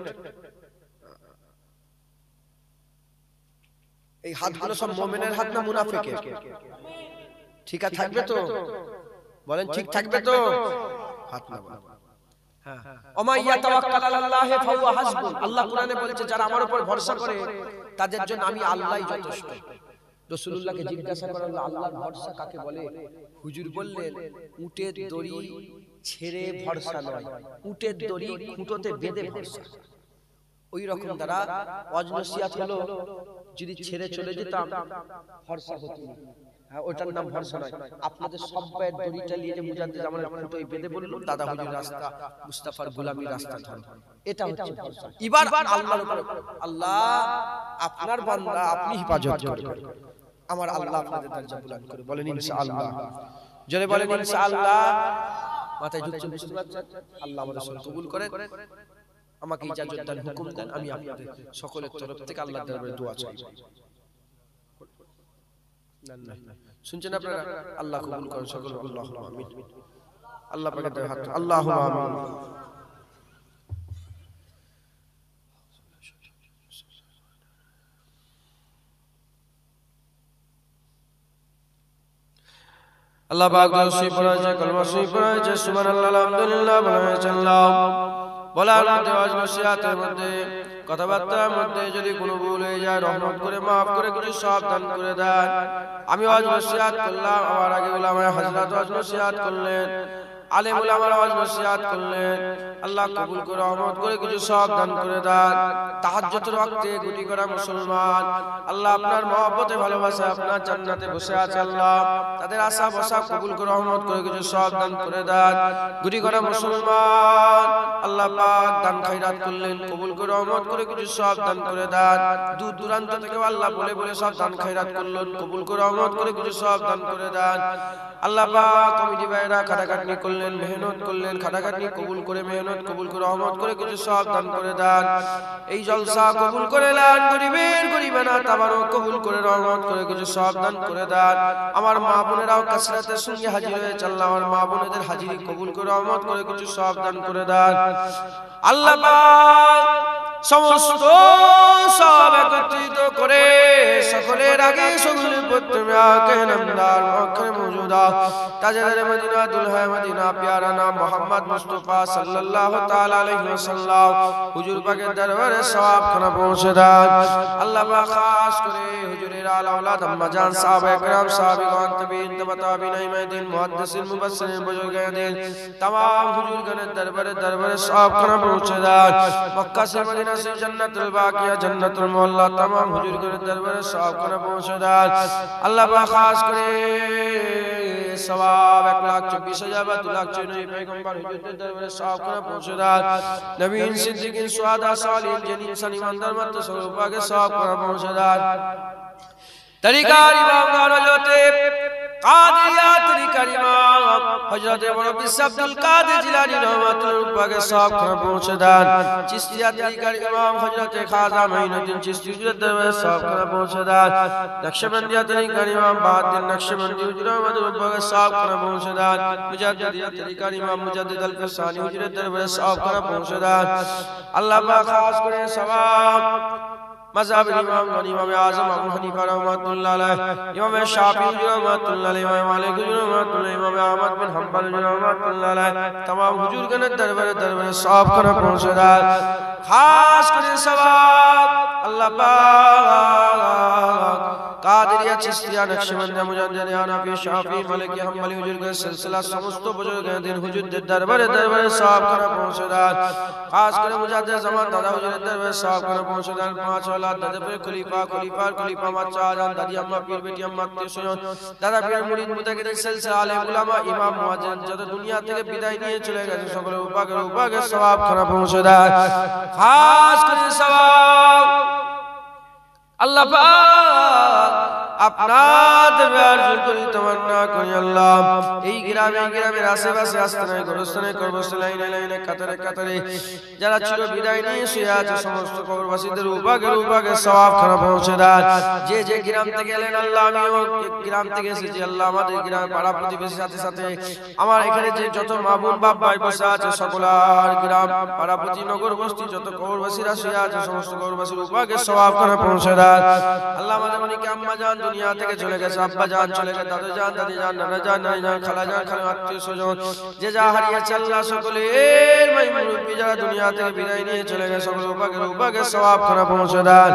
এই হাতগুলো সব মুমিনের হাত না মুনাফিকের? ঠিক থাকবে তো? বলেন ঠিক থাকবে তো? হাত না হ্যাঁ। ওমা ইয়াতাওয়াক্কাল আলাল্লাহ ফাহুয়া হাসবু। আল্লাহ কোরআনে বলেছে যারা আমার উপর ভরসা করে তাদের জন্য আমি আল্লাহই যথেষ্ট। রাসূলুল্লাহকে জিজ্ঞাসা করা হলো আল্লাহর ভরসা কাকে বলে? হুজুর বললেন উটের দড়ি ছেড়ে ভরসা নয়, উটের দড়ি খুঁটোতে বেঁধে ভরসা। ওই রকম দ্বারা ওয়াজনসিয়াত হলো যদি ছেড়ে চলে যেতাম ভরসা হতো না। হ্যাঁ, ওটার নাম ভরসা নয়। আপনাদের সব পায়ের দড়িটা নিয়ে যে মুজাদ্দিদ জামানের খুঁটোয় বেঁধে বললো দাদা হুজুর রাস্তা, মুস্তাফার গোলামির রাস্তা ধর, এটা হচ্ছে ভরসা। এবার আল্লাহর উপর, আল্লাহ আপনার বান্দা, আপনি হেফাজত করবেন। আমার আল্লাহ আপনাদের দরজা বুলন্দ করে, বলেন ইনশাআল্লাহ। জোরে বলেন ইনশাআল্লাহ। মাথায় ঝুঁকছেন, বুঝতে পারছেন? আল্লাহ আমাদের সব কবুল করেন, আমাকে ইজাজত দেন, হুকুম দেন। আমি আপনাদের সকলের তরফ থেকে আল্লাহর দরবারে দোয়া চাই। শুনছেন আপনারা? আল্লাহ কবুল করেন সকল। আল্লাহুম্মা আমিন। আল্লাহ পাকের দয়া হাত, আল্লাহুম্মা আমিন। আল্লাহ পাক দোষী পড়াছে, কলমা সহি পড়াছে, সুবহানাল্লাহ আলহামদুলিল্লাহ বলেছে। আল্লাহ বলার মধ্যে, ওয়াজনসিয়াতের মধ্যে, কথাবার্তার মধ্যে যদি কোনো ভুল হয়ে যায় রহমত করে মাফ করে কিছু সাবধান করে দেন। আমি ওয়াজনসিয়াত করলাম, আমার আগে উলামায়ে হযরত ওয়াজনসিয়াত করলেন, আলেম উলামারা ওয়াজ নসিহত করলেন, আল্লাহ কবুল করে রহমত করে কিছু সওয়াব দান করে দেন। তাহাজ্জুদের ওয়াক্তে গুটি করা মুসলমান আল্লাহ আপনার মহব্বতে ভালোবাসে আপনার জান্নাতে বসে আছে, আল্লাহ তাদের আশা বসা কবুল করে রহমত করে কিছু সওয়াব দান করে দেন। গুটি করা মুসলমান আল্লাহ পাক দান খায়রাত করলেন, কবুল করে রহমত করে কিছু সওয়াব দান করে দেন। দূর দূরান্ত থেকে আল্লাহ বলে বলে সব দান খায়রাত করলেন, কবুল করে রহমত করে কিছু সওয়াব দান করে দেন। আল্লাহ পাক কমিটি ভাইরা খাটাখাটনি করলেন, মেহনত করলেন, খাটাখাটনি কবুল করে মেহনত কবুল করে রহমত করে কিছু সওয়াব দান করে দেন। এই জলসা কবুল করে নেন, গরিবের গরিবানা তাবারক কবুল করে রহমত করে কিছু সওয়াব দান করে দেন। আমার মা বোনেরাও কাসরাতের সঙ্গে হাজির হয়েছে, আল্লাহ আমার মা বোনেদের হাজিরি কবুল করে রহমত করে কিছু সওয়াব দান করে দেন। আল্লাহ পাক সমস্ত সব একত্রিত করে সকলের আগে সকলের প্রথমে আকে নামদার মক্কায় মওজুদা তাজদারে মদিনা দুলহা মদিনা প্যারা নাম মুহাম্মদ মুস্তাফা সাল্লাল্লাহু তাআলা আলাইহি ওয়াসাল্লাম হুজুর পাকের দরবারে সওয়াব খানা পৌঁছে দেন। আল্লাহ পাক খাস করে হুজুরের আলা আওলাদ আম্মা জান সাহাবায়ে کرام সাহাবীগণ তাবিঈন তাবিঈন ইমামদিন মুহাদ্দিসিন মুফাসসিরিন বুজুর্গানের तमाम হুজুরগণের দরবারে সওয়াব খানা পৌঁছে দেন। মক্কা से মদিনা से जन्नतुल बाकिया जन्नतुल मोहल्ला तमाम हुजूर के दरबार सवाब खाना पहुंचे दें। अल्लाह पाक खास करे सवाब 1,24,000 2 लाख चुने पैगंबर हुजूर के दरबार सवाब खाना पहुंचे दें। नबीन सिद्दीकीन शुहदा सालिहीन जनीन सलीमान दरबार स्वरूप के सवाब खाना पहुंचे दें। तरीका इमाम गारजोते कादिया तरीका इमाम हजरत मुरब्बी अब्दुल कादिर जिलानी रहमतुल्लाह के सवाब खाना पहुंचे दें। चिश्तिया तरीका इमाम हजरत खाजा मोइनुद्दीन चिश्ती के दरबार सवाब खाना पहुंचे दें। नक्शबंदिया तरीका इमाम बहादुर नक्शबंदी रहमतुल्लाह के सवाब खाना पहुंचे दें। मुजद्दिदिया तरीका इमाम मुजद्दिद अल-फसानी के दरबार सवाब खाना पहुंचे दें। अल्लाह पाक खास करे सवाब मज़हब इमाम इमाम आज़म अबू हनीफा रहमतुल्लाह अलैह, इमाम शाफी रहमतुल्लाह अलैह, इमाम मालिक रहमतुल्लाह, इमाम अहमद बिन हंबल रहमतुल्लाह अलैह तमाम हुजूर के दरबार सवाब खाना पहुंचे दें। खास करे सवाब अल्लाह पाक कादिरिया चिश्तिया नक्शबंदिया मुजद्दिदिया हनफी शाफी मालिकी हंबली हुजूर के सिलसिला समस्त बुजुर्गान दिन हुजूर के दरबार सवाब खाना पहुंचे दें। खास करे मुजद्दिद ज़मान दादा हुजूर के दरबार सवाब खाना पहुंचे दें। पांच औलाद दादा पे खलीफा माचा जान दादी अम्मा पीर बेटी अम्मा तेसुन दादा पीर मुरीद मुताकिद सिलसिला आले उलामा इमाम मुअज्जिन যত দুনিয়া থেকে বিদায় নিয়ে চলে গেছে সকলের উপাকে সওয়াব খানা পৌঁছে দেয়। খাস করে সওয়াব আল্লাহ পাক আপনাদের আরজু করি তামান্না করি আল্লাহ এই গ্রামের আশেপাশে আস্তানায় গোরস্থানে কবরস্থানে লাইনে কাতারে যারা চির বিদায় নিয়ে শুয়ে আছে সমস্ত কবরবাসীদের উপাকে সওয়াব খানা পৌঁছে দেন। যে গ্রাম থেকে এলেন আল্লাহ আমিও গ্রাম থেকে এসেছি আল্লাহ আমাদের গ্রাম পাড়া প্রতিবেশী সাথে আমার এখানে যে যত মা বোন বাপ ভাই বসে আছে সকলার গ্রাম পাড়া প্রতি নগর বস্তি যত কবরবাসীরা শুয়ে আছে সমস্ত কবরবাসীর উপাকে সওয়াব খানা পৌঁছে দেন। আল্লাহ আমাদের মানিকে আম্মা জান দুনিয়া থেকে চলে গেছে, আব্বা জান চলে গেছে, দাদু জান দাদি জান নানা জান নানি জান খালা জান খালা আত্মীয় স্বজন যে যা হারিয়েছে আল্লাহ সকলের মাই মুরব্বি যারা দুনিয়া থেকে বিদায় নিয়ে চলে গেছে সকলের উপাকে সওয়াব খানা পৌঁছে দেন।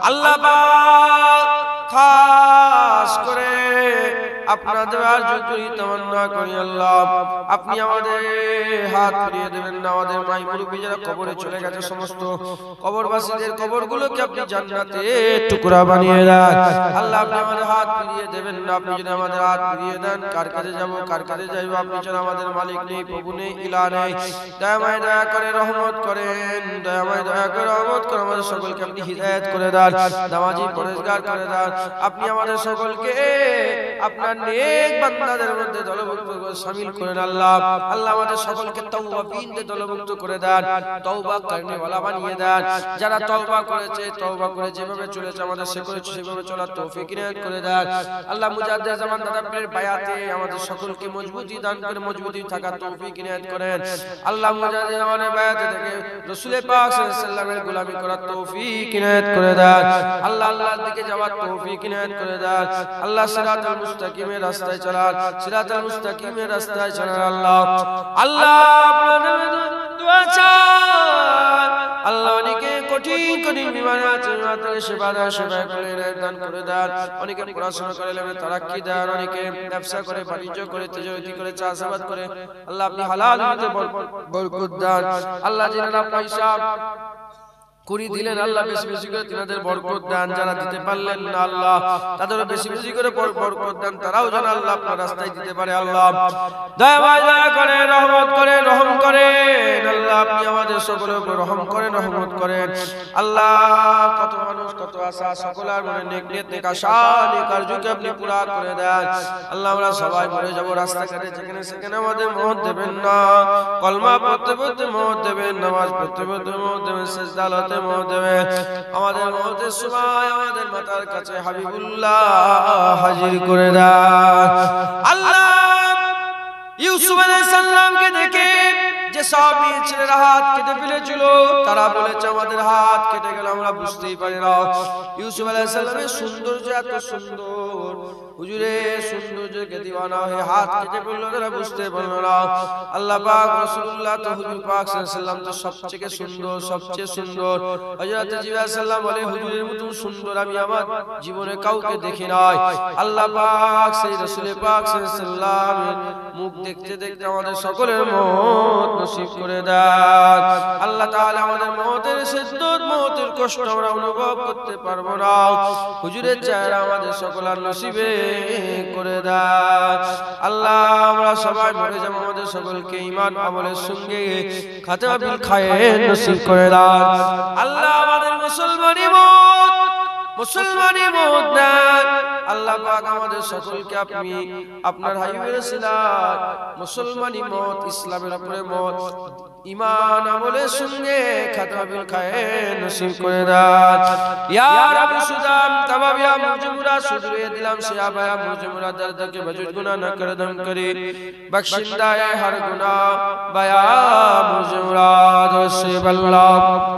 আল্লাহ পাক খাস করে আপনাদের আরজু করি তামান্না করি আল্লাহ আপনি আমাদের হাত ফিরিয়ে দেবেন না। আমাদের মাই মুরব্বি যারা কবরে চলে গেছে সমস্ত কবরবাসীদের কবরগুলোকে আপনি জান্নাতে টুকরা বানিয়ে দেন। আল্লাহ আপনি আমাদের হাত ফিরিয়ে দেবেন না। আপনি যদি আমাদের হাত ফিরিয়ে দেন কার কাছে যাব কার কাছে যাইব আপনি ছাড়া আমাদের মালিক নেই, প্রভু নেই, ইলাহ নেই। দয়া করে রহমত করেন, দয়া করে রহমত করে আমাদের সকলকে আপনি হিদায়াত করে দেন, নামাজি পরহেজগার করে দেন। আপনি আমাদের সকলকে আপনার নেক বান্দাদের মধ্যে দলভুক্ত করে শামিল করেন আল্লাহ। আল্লাহ আমাদের সকলকে তাওবাবিনদের দলভুক্ত করে দেন, তওবা করনে ওয়ালা বানিয়ে দেন। যারা তওবা করেছে তওবা করে যেভাবে চলেছে আমাদের সেভাবে চলার তৌফিক ইনায়াত করে দেন। আল্লাহ মুজাদ্দিদ জামান দাদা পীরের বায়াতে আমাদের সকলকে মজবুতি দান করে মজবুতি থাকার তৌফিক ইনায়াত করেন। আল্লাহ মুজাদ্দিদ জামানের বায়াতে থেকে রাসূল পাক সাল্লাল্লাহু আলাইহি ওয়াসাল্লামের গোলামি করার তৌফিক ইনায়াত করে দেন। আল্লাহর দিকে যাওয়ার তৌফিক ইনায়াত করে দেন। আল্লাহ সিরাতাল মুস্তাকিমের রাস্তায় চলার সিরাতাল মুস্তাকিমের রাস্তায় চলার আল্লাহ আপনার দোয়া চাই। আল্লাহ অনেকে কঠিন কঠিন বিমানে আছে, সেবা করে দান করে দেন। অনেকে পড়াশোনা করে লেবে তারাক্কি দেন, অনেকে ব্যবসা করে, বাণিজ্য করে, তেজরতি করে, চাষাবাদ করে। আল্লাহ আপনি হালাল রুজিতে বরকত দেন। আল্লাহ যারা পয়সা কুড়ি দিলেন আল্লাহ বেশি বেশি করে তিনাদের বরকত দেন। যারা দিতে পারলেন না আল্লাহ তাদেরও বেশি বেশি করে বরকত দেন, তারাও যেন আল্লাহ আপনার রাস্তায় দিতে পারে। আল্লাহ দয়া করে, রহমত করে, রহম করেন। আল্লাহ আপনি আমাদের সকলের উপর রহম করেন, রহমত করেন। আল্লাহ কত মানুষ কত আশা, সকলের মনে নেক নিয়ত নেক আশা নেক আরজুকে আপনি পুরা করে দেন। আল্লাহ আমরা সবাই মরে যাব রাস্তাঘাটে, যেখানে সেখানে আমাদের মওত দেবেন না। কলমা পড়তে পড়তে মওত দেবেন, নামাজ পড়তে পড়তে মওত দেবেন, সিজদাতে মওত দেবেন। আমাদের মওতের সময় আমাদের মাথার কাছে হাবিবুল্লাহ হাজির করে দেন। আল্লাহ ইউসুফ আলাইহিস সালামকে দেখে যে সব ছেলেরা হাত কেটে ফেলেছিল, তারা বলেছে আমাদের হাত কেটে গেল, আমরা বুঝতেই পারি না। ইউসুফ আলাইহিস সালামের সৌন্দর্য এত সুন্দর, হুজুরে সৌন্দর্যকে দিওয়ানা হয়ে হাত কেটে ফেললো, তারা বুঝতে পারলো না। আল্লাহ পাক রাসূলুল্লাহ তো হুজুর পাক সাল্লাল্লাহু আলাইহি ওয়াসাল্লাম তো সবচেয়ে সুন্দর, সবচেয়ে সুন্দর। হযরত জিবরাইল সাল্লাল্লাহু বলে হুজুরের মতো সুন্দর আমি আমার জীবনে কাউকে দেখি নাই। আল্লাহ পাক সেই রাসূল পাক সাল্লাল্লাহু আলাইহি ওয়াসাল্লামের মুখ দেখতে দেখতে আমাদের সকলের মওত নসিব করে দেন। আল্লাহ তাআলা আমাদের মওতের শিদ্দত, মওতের কষ্ট আমরা অনুভব করতে পারবো না। হুজুরের চেহারা আমাদের সকলের নসিবে করে দেন। আল্লাহ আমরা সবাই মরে যাব, আমাদের সকলকে ঈমান আমলের সঙ্গে খাতিমা বিল খায়ের নসিব করে দেন। আল্লাহ আমাদের মুসলমানি মওত দেন। আল্লাহ পাক আমাদের সকলকে আপনি আপনার হাবিবের সিলাত মুসলমানি মওত, ইসলামের উপরে মওত, ঈমান আমলের সঙ্গে খাতিমা বিল খায়ের নসিব করে দেন। ইয়া রাব্বি সুদাম तमाम या मुझे मुराद सुधरे दिलम से आया मुझे मुराद दर्द के वजूद गुनाह न कर दम करे बख्शिंदा है हर गुनाह बया मुझे मुराद से बल्ला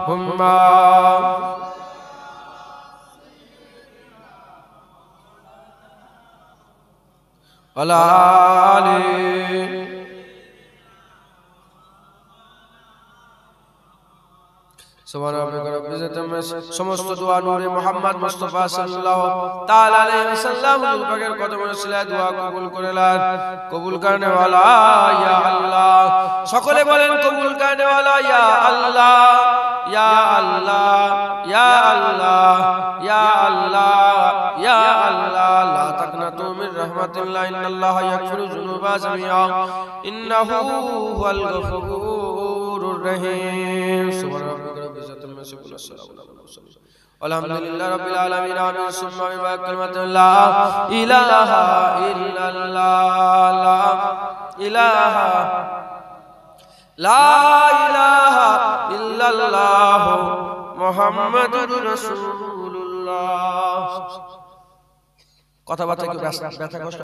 हुम्मा अलाले समस्त दुआ नूरे मोहम्मद मुस्तफा सल्लल्लाहु ताला अलैहि वसल्लम बगैर कदम रसूल दुआ कबूल करेलेन। कबूल करने वाला या अल्लाह, सकले बोलेन कबूल करने वाला या अल्लाह, या अल्लाह, या अल्लाह, या अल्लाह, या अल्लाह। ला तकनतु मिन रहमतिल्लाह इन्नल्लाह यगफिरु ज़ुनूबा जमीआ इन्नहु हुवल गफूरुर रहीम। सुभान अल्हम्दुलिल्लाह रब्बिल आलमीन आमीन सुम्मा व कलमतु ला इलाहा इल्लल्लाह ला इलाहा इल्लल्लाह मुहम्मदुर रासूलुल्लाह। কথাবার্তা কি ব্যথা কষ্ট